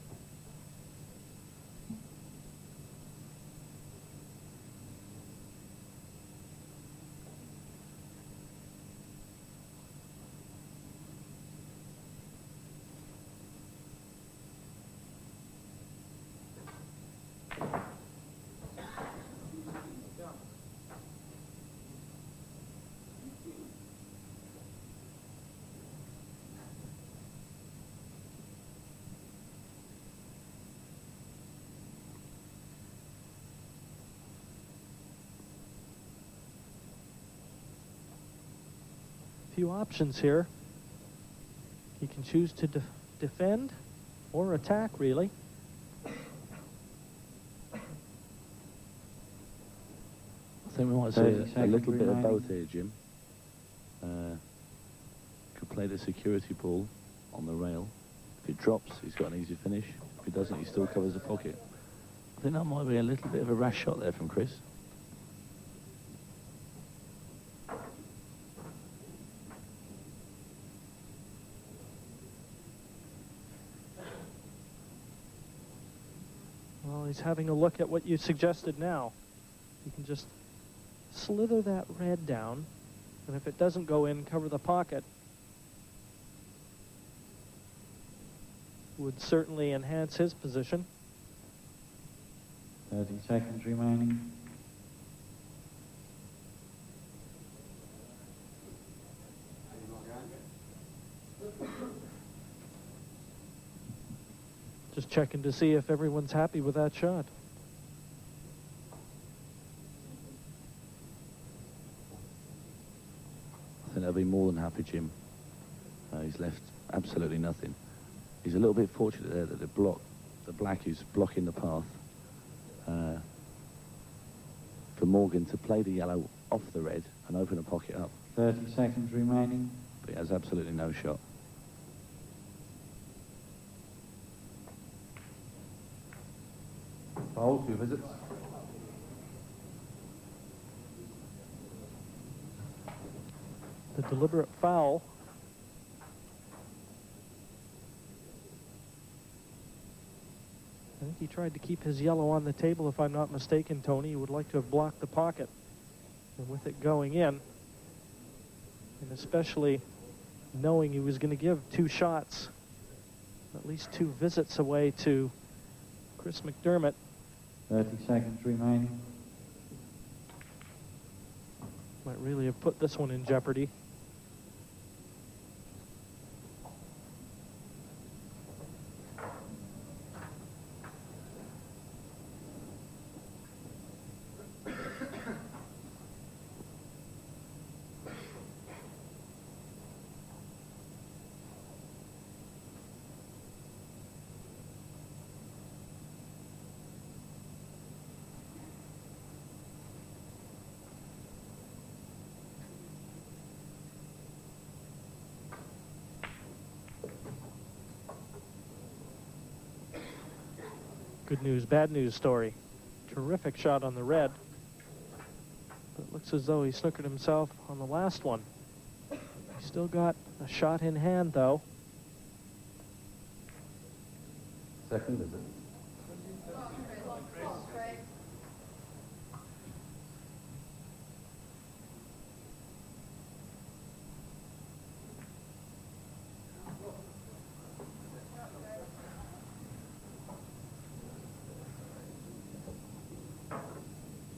Few options here. He can choose to defend or attack, really.
I think we might see a little bit of both here, Jim. Could play the security ball on the rail. If it drops, he's got an easy finish. If it doesn't, he still covers the pocket. I think that might be a little bit of a rash shot there from Chris.
Well, he's having a look at what you suggested now. You can just slither that red down, and if it doesn't go in, cover the pocket. Would certainly enhance his position.
30 seconds remaining.
Just checking to see if everyone's happy with that shot.
I think they'll be more than happy, Jim. He's left absolutely nothing. He's a little bit fortunate there that the black is blocking the path for Morgan to play the yellow off the red and open the pocket up.
30 seconds remaining.
But he has absolutely no shot.
Foul, 2 visits.
The deliberate foul. I think he tried to keep his yellow on the table, if I'm not mistaken, Tony. He would like to have blocked the pocket. And with it going in, and especially knowing he was going to give 2 shots, at least 2 visits away to Chris McDermott.
30 seconds remaining.
Might really have put this one in jeopardy. Good news, bad news story. Terrific shot on the red. But it looks as though he snookered himself on the last one. He's still got a shot in hand, though.
Second, is it?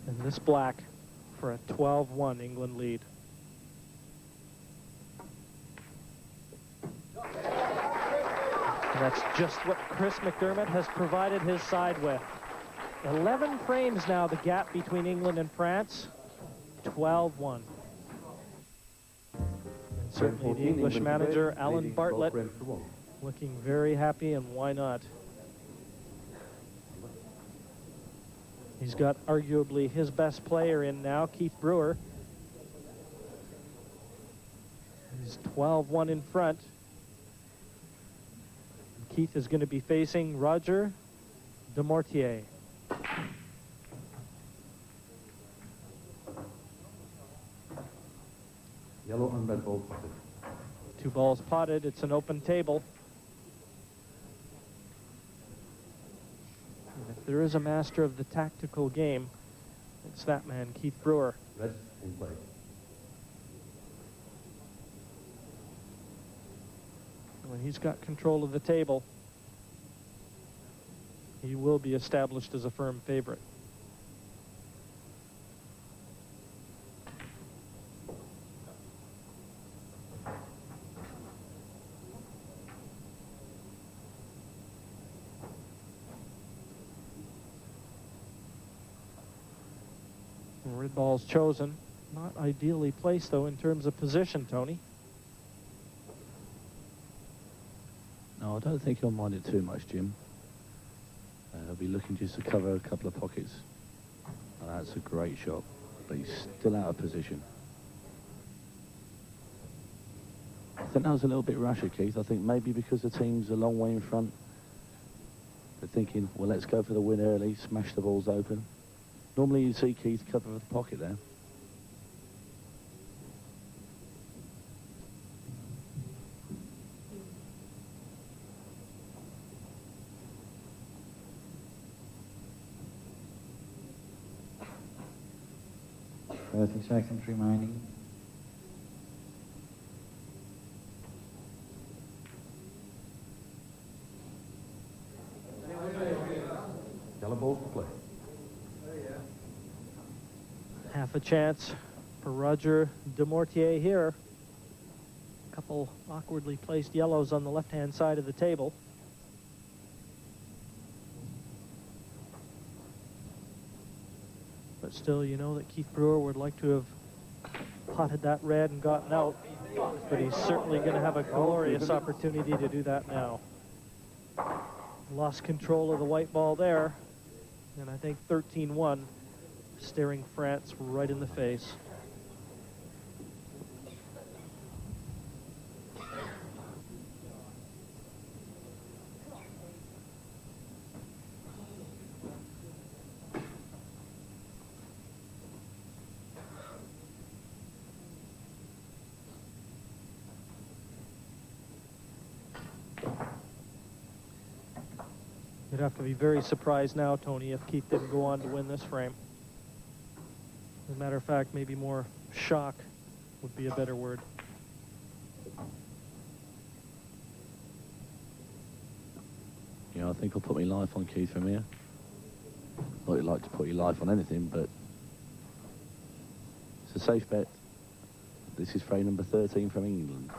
And this black for a 12-1 England lead. And that's just what Chris McDermott has provided his side with. 11 frames now, the gap between England and France. 12-1. And certainly the English manager, Alan Bartlett, looking very happy, and why not? He's got arguably his best player in now, Keith Brewer. He's 12-1 in front. Keith is going to be facing Roger de Mortier.
Yellow and red ball potted.
2 balls potted. It's an open table. And if there is a master of the tactical game, it's that man, Keith Brewer.
Red in play.
When he's got control of the table, he will be established as a firm favorite. Red ball's chosen. Not ideally placed, though, in terms of position, Tony.
No, I don't think he'll mind it too much, Jim. He'll be looking just to cover a couple of pockets. That's a great shot, but he's still out of position. I think that was a little bit rash of Keith. I think maybe because the team's a long way in front, they're thinking, well, let's go for the win early, smash the balls open. Normally you see Keith cover the pocket there.
Seconds remaining.
Yellow balls to play.
Half a chance for Roger de Mortier here. A couple awkwardly placed yellows on the left-hand side of the table. But still, you know that Keith Brewer would like to have potted that red and gotten out. But he's certainly going to have a glorious opportunity to do that now. Lost control of the white ball there. And I think 13-1, staring France right in the face. You'd have to be very surprised now, Tony, if Keith didn't go on to win this frame. As a matter of fact, maybe more shock would be a better word.
Yeah, I think I'll put my life on Keith from here. Not you like to put your life on anything, but it's a safe bet. This is frame number 13 from England.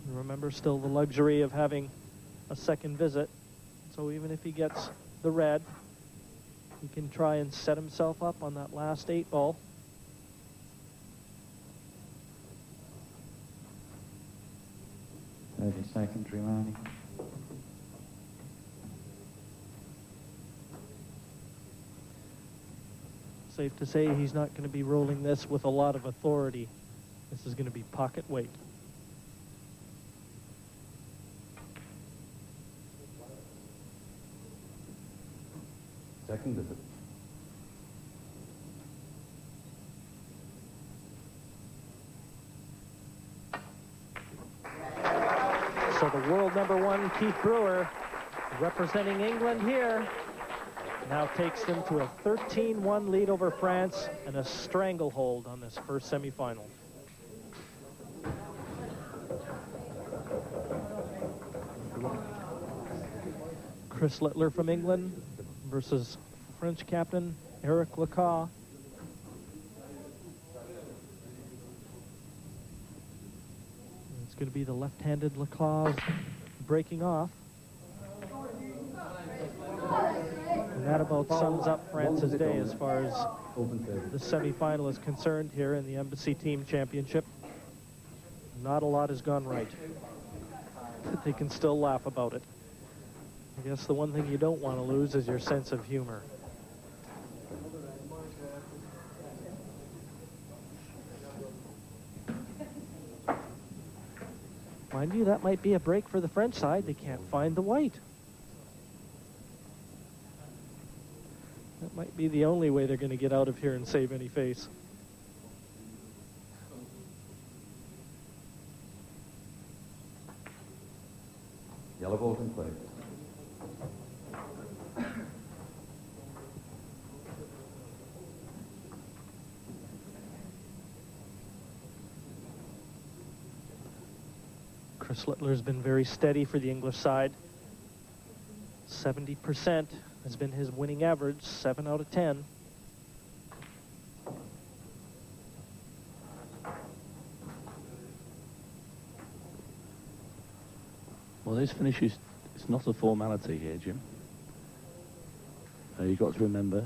Remember, still the luxury of having a second visit. So even if he gets the red, he can try and set himself up on that last 8 ball.
Seconds remaining.
Safe to say he's not going to be rolling this with a lot of authority. This is going to be pocket weight.
Second visit.
So the world #1, Keith Brewer, representing England here, now takes them to a 13-1 lead over France and a stranglehold on this first semifinal. Chris Littler from England versus French captain Eric Lacasse. It's going to be the left-handed Lacasse breaking off. And that about sums up France's day as far as the semifinal is concerned here in the Embassy Team Championship. Not a lot has gone right, but they can still laugh about it. I guess the one thing you don't want to lose is your sense of humor. Mind you, that might be a break for the French side. They can't find the white. That might be the only way they're going to get out of here and save any face.
Yellow ball's in play.
Chris Littler's been very steady for the English side. 70% has been his winning average, 7 out of 10.
Well, those finishes, it's not a formality here, Jim. You've got to remember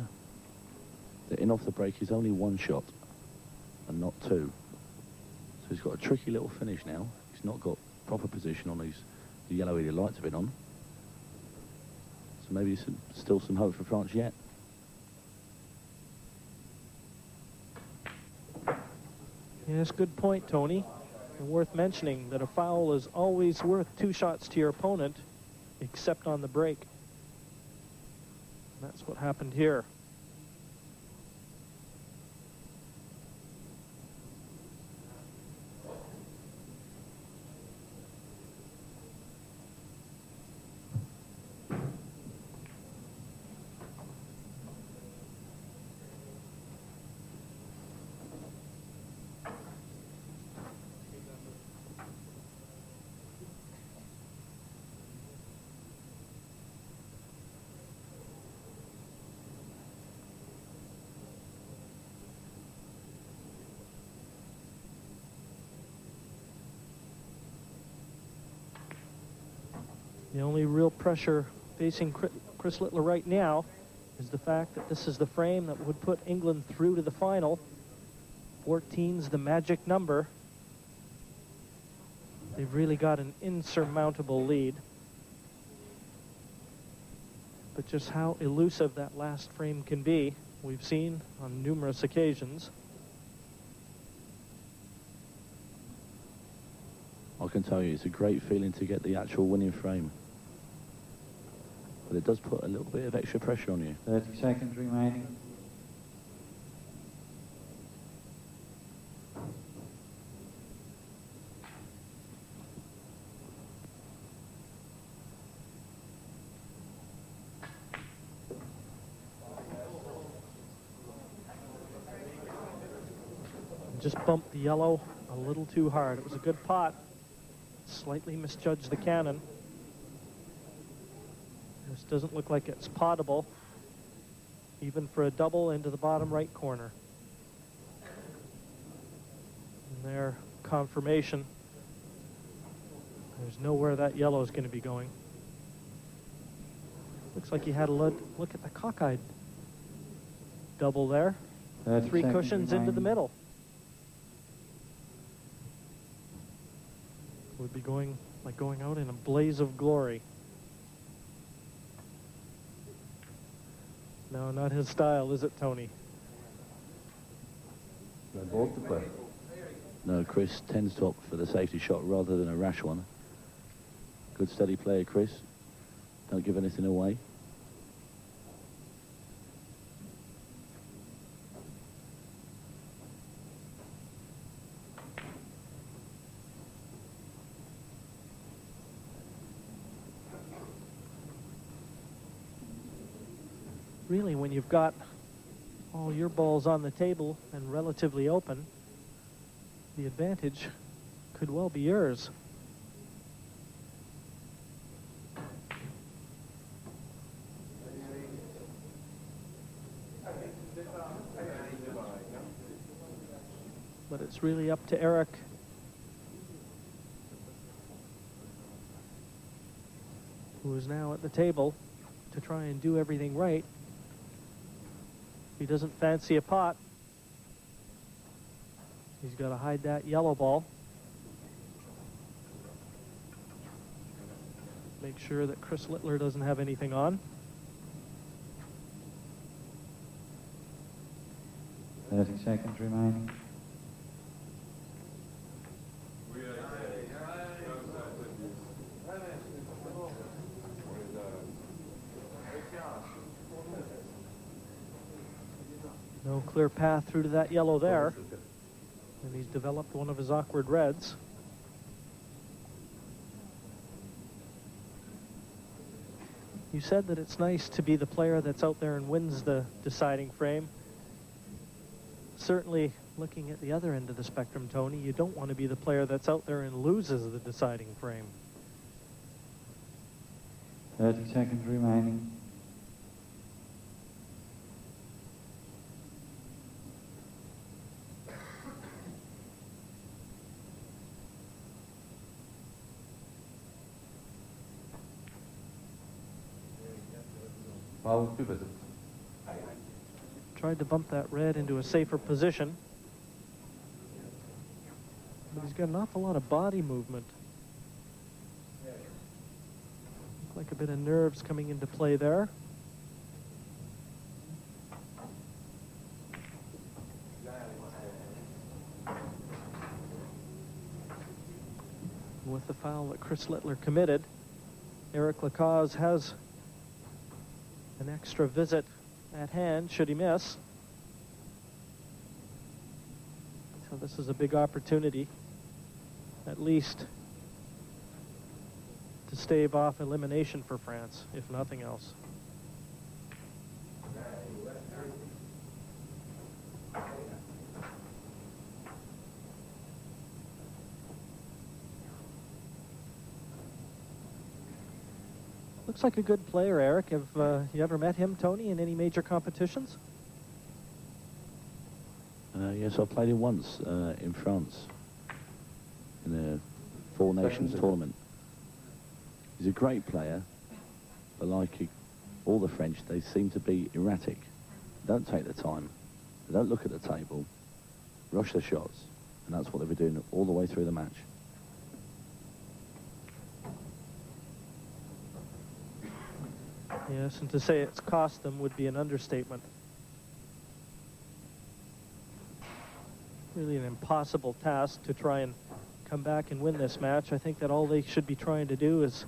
that in off the break is only 1 shot and not 2. So he's got a tricky little finish now. He's not got proper position on the yellow he'd like to have been on. So maybe still some hope for France yet.
Yes, good point, Tony. And worth mentioning that a foul is always worth 2 shots to your opponent, except on the break. And that's what happened here. The only real pressure facing Chris Littler right now is the fact that this is the frame that would put England through to the final. 14's the magic number. They've really got an insurmountable lead. But just how elusive that last frame can be, we've seen on numerous occasions.
I can tell you, it's a great feeling to get the actual winning frame. But it does put a little bit of extra pressure on you.
30 seconds remaining.
Just bumped the yellow a little too hard. It was a good pot. Slightly misjudged the cannon. This doesn't look like it's potable, even for a double into the bottom right corner. And there, confirmation. There's nowhere that yellow is going to be going. Looks like he had a look at the cockeyed double there. 3 cushions into the middle. Would be going like going out in a blaze of glory. No, not his style, is it, Tony?
Red ball to play.
No, Chris tends to opt for the safety shot rather than a rash one. Good steady player, Chris. Don't give anything away.
Really, when you've got all your balls on the table and relatively open, the advantage could well be yours. But it's really up to Eric who is now at the table to try and do everything right. He doesn't fancy a pot. He's got to hide that yellow ball. Make sure that Chris Littler doesn't have anything on.
30 seconds remaining.
No clear path through to that yellow there. And he's developed one of his awkward reds. You said that it's nice to be the player that's out there and wins the deciding frame. Certainly, looking at the other end of the spectrum, Tony, you don't want to be the player that's out there and loses the deciding frame.
30 seconds remaining.
Tried to bump that red into a safer position. But he's got an awful lot of body movement. Look like a bit of nerves coming into play there. With the foul that Chris Littler committed, Eric Lacaze has an extra visit at hand should he miss. So this is a big opportunity, at least, to stave off elimination for France, if nothing else. Looks like a good player, Eric. Have you ever met him, Tony, in any major competitions?
Yes, I played him once in France in a Four Nations tournament. He's a great player, but like all the French, they seem to be erratic. They don't take the time. They don't look at the table, rush the shots, and that's what they were doing all the way through the match.
Yes, and to say it's cost them would be an understatement. Really an impossible task to try and come back and win this match. I think that all they should be trying to do is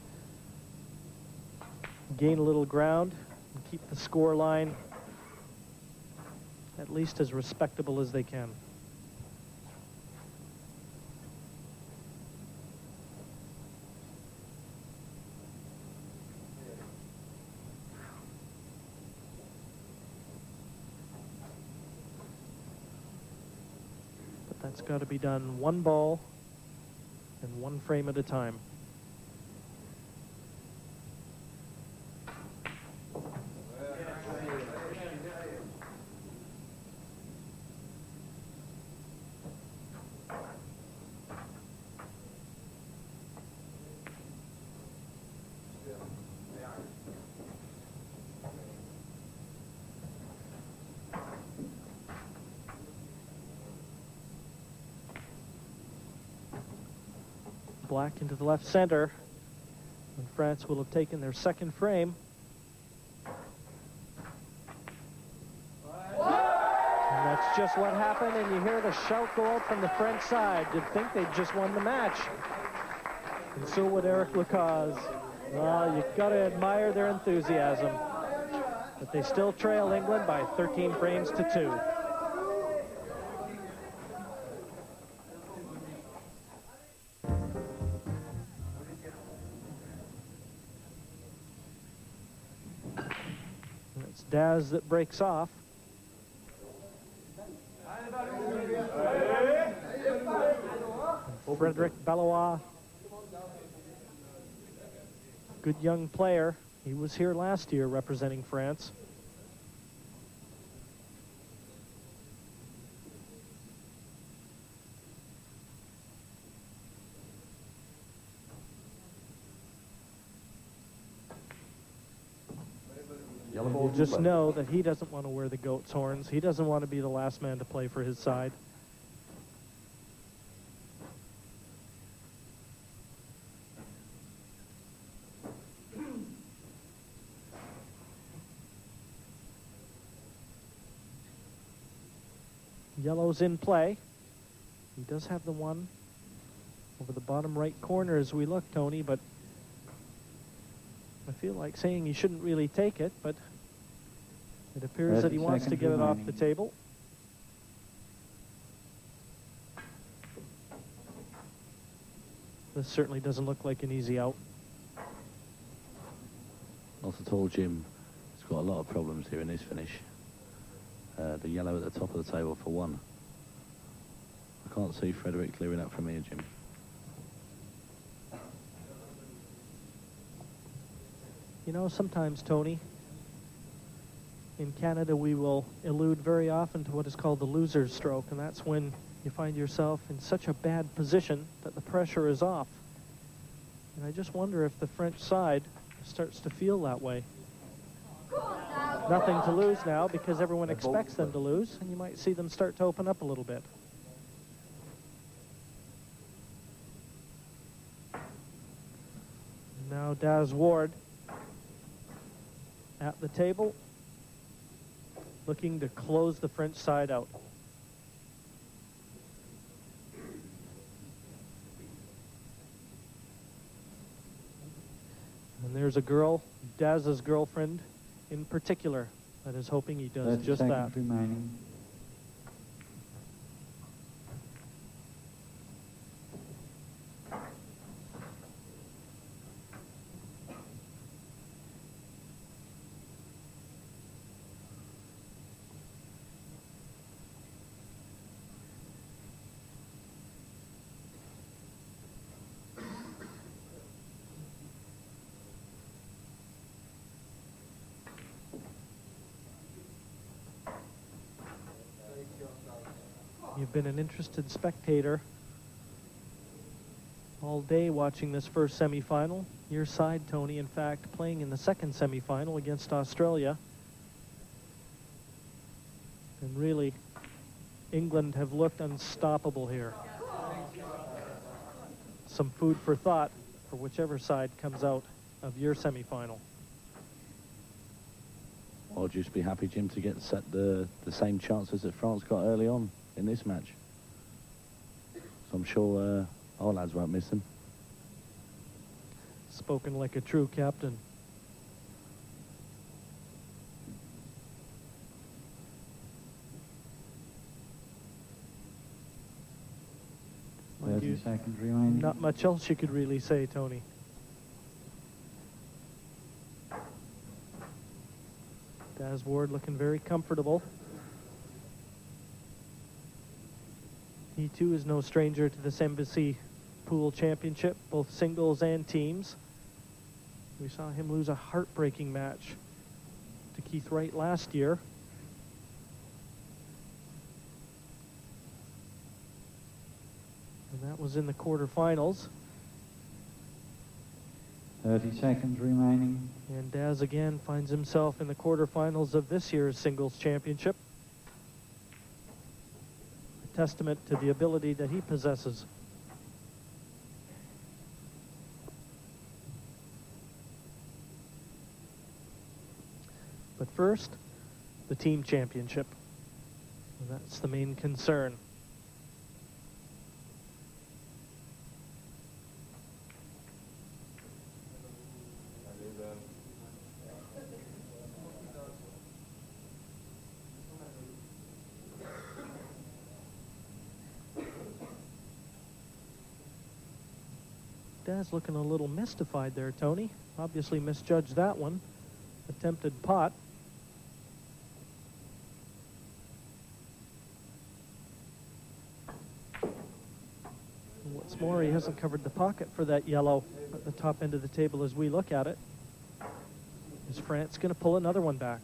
gain a little ground and keep the score line at least as respectable as they can. That's got to be done one ball and one frame at a time. Black into the left center, and France will have taken their second frame. And that's that's just what happened, and you hear the shout go out from the French side. You'd think they'd just won the match. And so would Eric Lacaze. Well, you've got to admire their enthusiasm. But they still trail England by 13 frames to 2. It's Daz that breaks off. Frederic Bellois, good young player. He was here last year representing France. You just know that he doesn't want to wear the goat's horns. He doesn't want to be the last man to play for his side. Yellow's in play. He does have the one over the bottom right corner as we look, Tony, but I feel like saying he shouldn't really take it, but it appears that he wants to get it off the table. This certainly doesn't look like an easy out.
Not at all, Jim. He's got a lot of problems here in this finish. The yellow at the top of the table for one. I can't see Frederic clearing up from here, Jim.
You know, sometimes, Tony, in Canada we will allude very often to what is called the loser's stroke, and that's when you find yourself in such a bad position that the pressure is off. And I just wonder if the French side starts to feel that way. Nothing to lose now because everyone expects them to lose, and you might see them start to open up a little bit. Now Daz Ward at the table, looking to close the French side out. And there's a girl, Daz's girlfriend in particular, that is hoping he does just that.
Remaining.
You've been an interested spectator all day watching this first semifinal. Your side, Tony, in fact, playing in the second semifinal against Australia. And really, England have looked unstoppable here. Some food for thought for whichever side comes out of your semifinal.
I'll just be happy, Jim, to get set the same chances that France got early on in this match. So I'm sure our lads won't miss them.
Spoken like a true captain. Mind you,
30 seconds remaining.
not much else you could really say, Tony. Daz Ward looking very comfortable. He too is no stranger to this Embassy Pool Championship, both singles and teams. We saw him lose a heartbreaking match to Keith Wright last year. And that was in the quarterfinals.
30 seconds remaining.
And Daz again finds himself in the quarterfinals of this year's singles championship. A testament to the ability that he possesses. But first, the team championship. And that's the main concern. Daz looking a little mystified there, Tony. Obviously misjudged that one. Attempted pot. And what's more, he hasn't covered the pocket for that yellow at the top end of the table as we look at it. Is France going to pull another one back?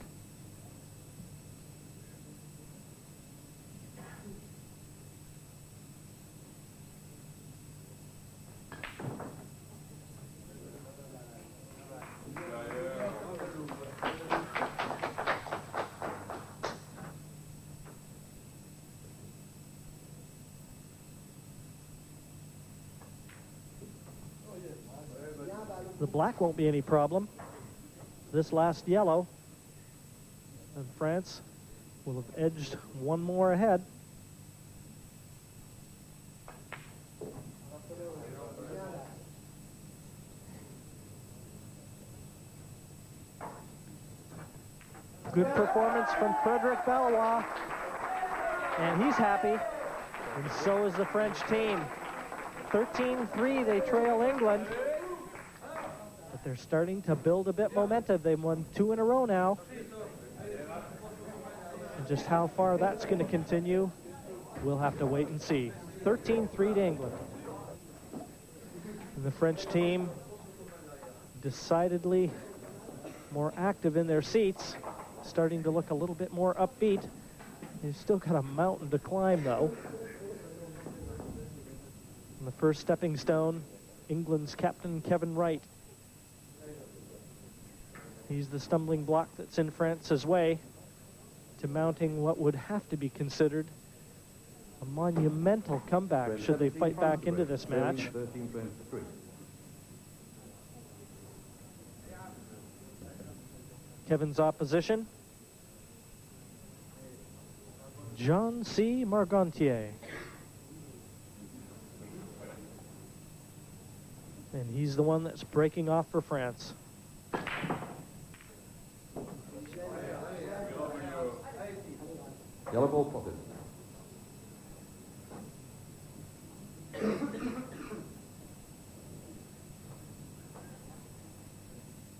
The black won't be any problem. This last yellow, and France will have edged one more ahead. Good performance from Frederic Valois, and he's happy, and so is the French team. 13-3, they trail England. But they're starting to build a bit momentum. They've won 2 in a row now. And just how far that's going to continue, we'll have to wait and see. 13-3 to England. And the French team decidedly more active in their seats, starting to look a little bit more upbeat. They've still got a mountain to climb, though. And the first stepping stone, England's captain, Kevin Wright. He's the stumbling block that's in France's way to mounting what would have to be considered a monumental comeback should they fight back into this match. Kevin's opposition, John C. Margantier. And he's the one that's breaking off for France.
Yellow ball potted.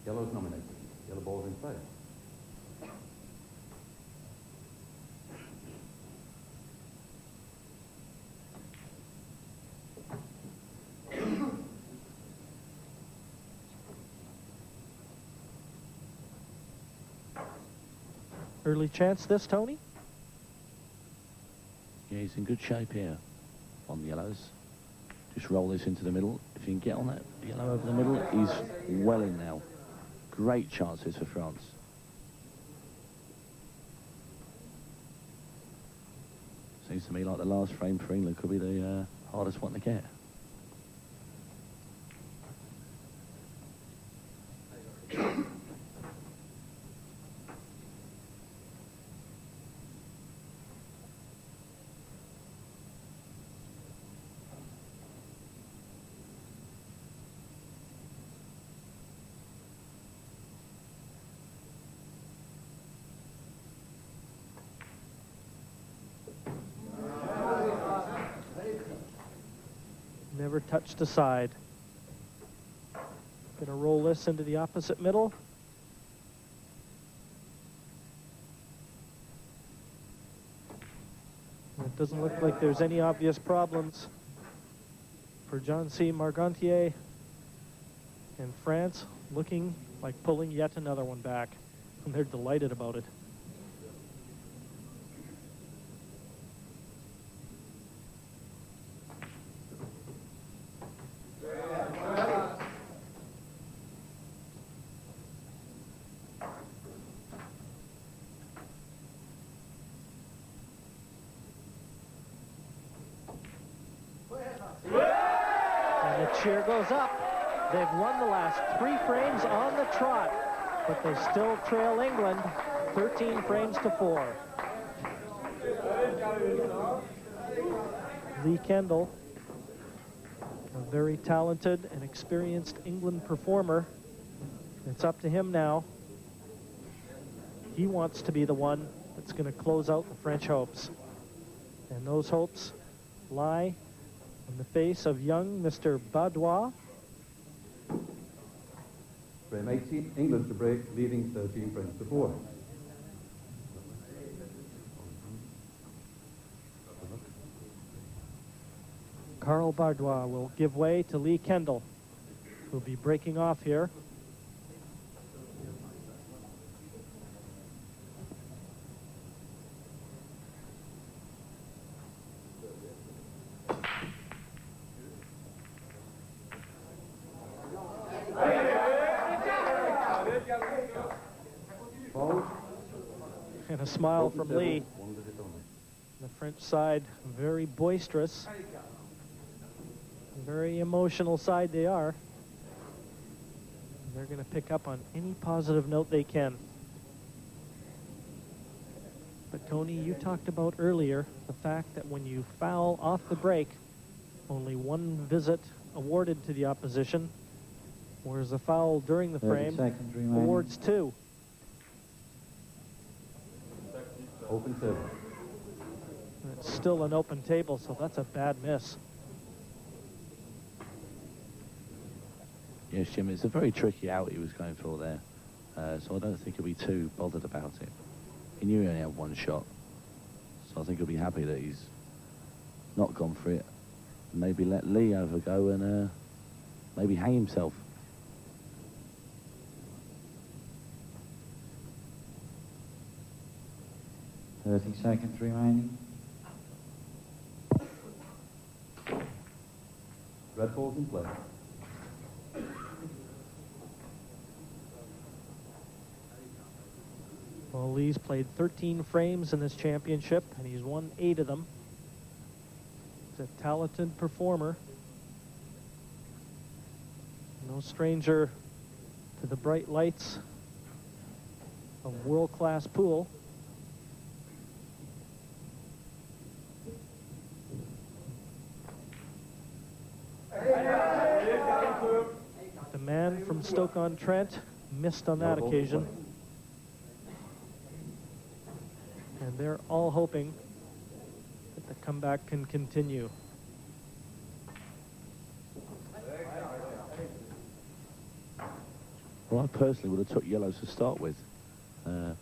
Yellow's nominated. Yellow ball's in play.
Early chance this, Tony?
Yeah, he's in good shape here on the yellows. Just roll this into the middle. If you can get on that yellow over the middle, he's well in now. Great chances for France. Seems to me like the last frame for England could be the hardest one to get.
Never touched aside. Gonna roll this into the opposite middle. And it doesn't look like there's any obvious problems for John C. Margantier and France, looking like pulling yet another one back. And they're delighted about it. Cheer goes up. They've won the last 3 frames on the trot, but they still trail England 13 frames to 4. Lee Kendall, a very talented and experienced England performer. It's up to him now. He wants to be the one that's going to close out the French hopes. And those hopes lie in the face of young Mr. Badois.
Frame 18, England to break, leading 13 frames to 4.
Carl Badois will give way to Lee Kendall, who'll be breaking off here. And a smile from Lee. The French side, very boisterous. Very emotional side they are. They're going to pick up on any positive note they can. But Tony, you talked about earlier the fact that when you foul off the break, only one visit awarded to the opposition, whereas a foul during the frame awards 2.
Open 7.
It's still an open table, so that's a bad miss.
Yes, Jim, it's a very tricky out he was going for there. So I don't think he'll be too bothered about it. He knew he only had one shot. So I think he'll be happy that he's not gone for it. Maybe let Lee have a go and maybe hang himself.
Seconds remaining.
Red ball's in play.
Well, Lee's played 13 frames in this championship, and he's won 8 of them. He's a talented performer. No stranger to the bright lights of world-class pool. The man from Stoke-on-Trent missed on that occasion. And they're all hoping that the comeback can continue.
Well, I personally would have took yellows to start with when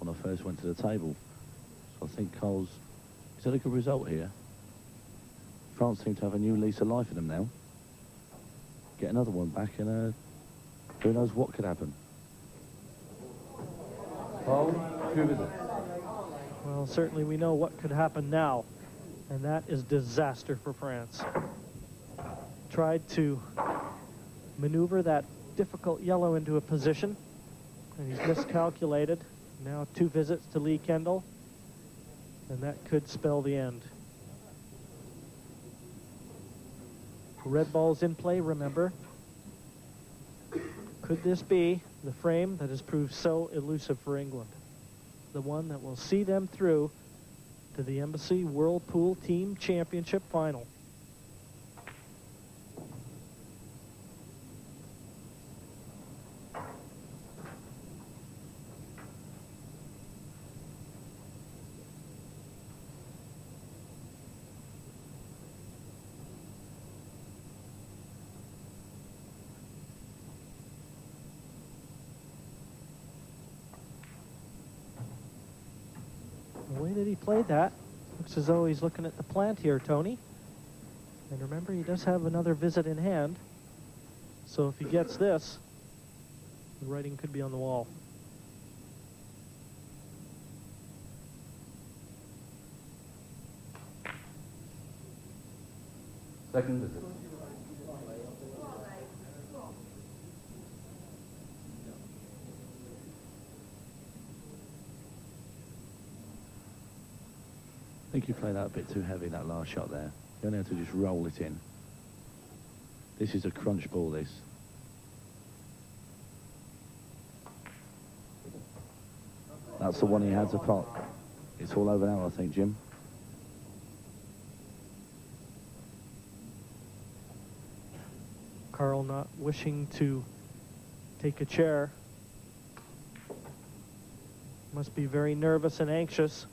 I first went to the table. So I think Cole's... Is that a good result here? France seem to have a new lease of life in them now. Get another one back and who knows what could happen.
Foul, 2 visits.
Well, certainly we know what could happen now, and that is disaster for France. Tried to maneuver that difficult yellow into a position, and he's miscalculated. Now 2 visits to Lee Kendall, and that could spell the end. Red ball's in play, remember. Could this be the frame that has proved so elusive for England? The one that will see them through to the Embassy World Pool Team Championship Final. The way that he played that, looks as though he's looking at the plant here, Tony. And remember, he does have another visit in hand. So if he gets this, the writing could be on the wall.
Second visit.
I think you played that a bit too heavy, that last shot there. You only have to just roll it in. This is a crunch ball, this. That's the one he had to pot. It's all over now, I think, Jim.
Carl not wishing to take a chair. Must be very nervous and anxious.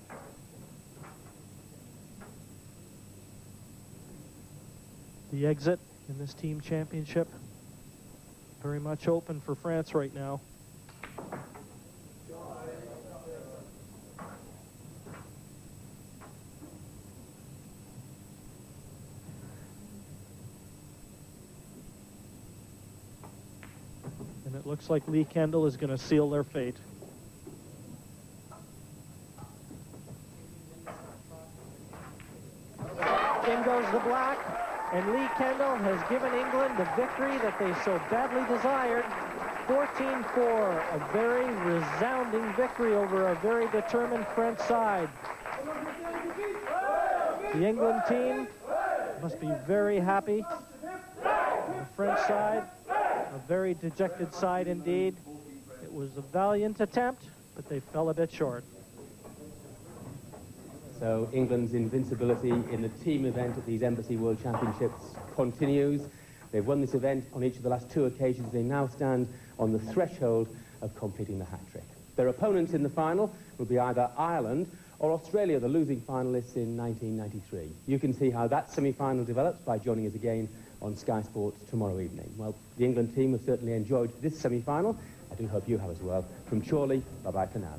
The exit in this team championship very much open for France right now. And it looks like Lee Kendall is going to seal their fate. In goes the black, and Lee Kendall has given England the victory that they so badly desired. 14-4, a very resounding victory over a very determined French side. The England team must be very happy. The French side, a very dejected side indeed. It was a valiant attempt, but they fell a bit short.
So England's invincibility in the team event at these Embassy World Championships continues. They've won this event on each of the last 2 occasions. They now stand on the threshold of completing the hat-trick. Their opponents in the final will be either Ireland or Australia, the losing finalists in 1993. You can see how that semi-final develops by joining us again on Sky Sports tomorrow evening. Well, the England team have certainly enjoyed this semi-final. I do hope you have as well. From Chorley, bye-bye for now.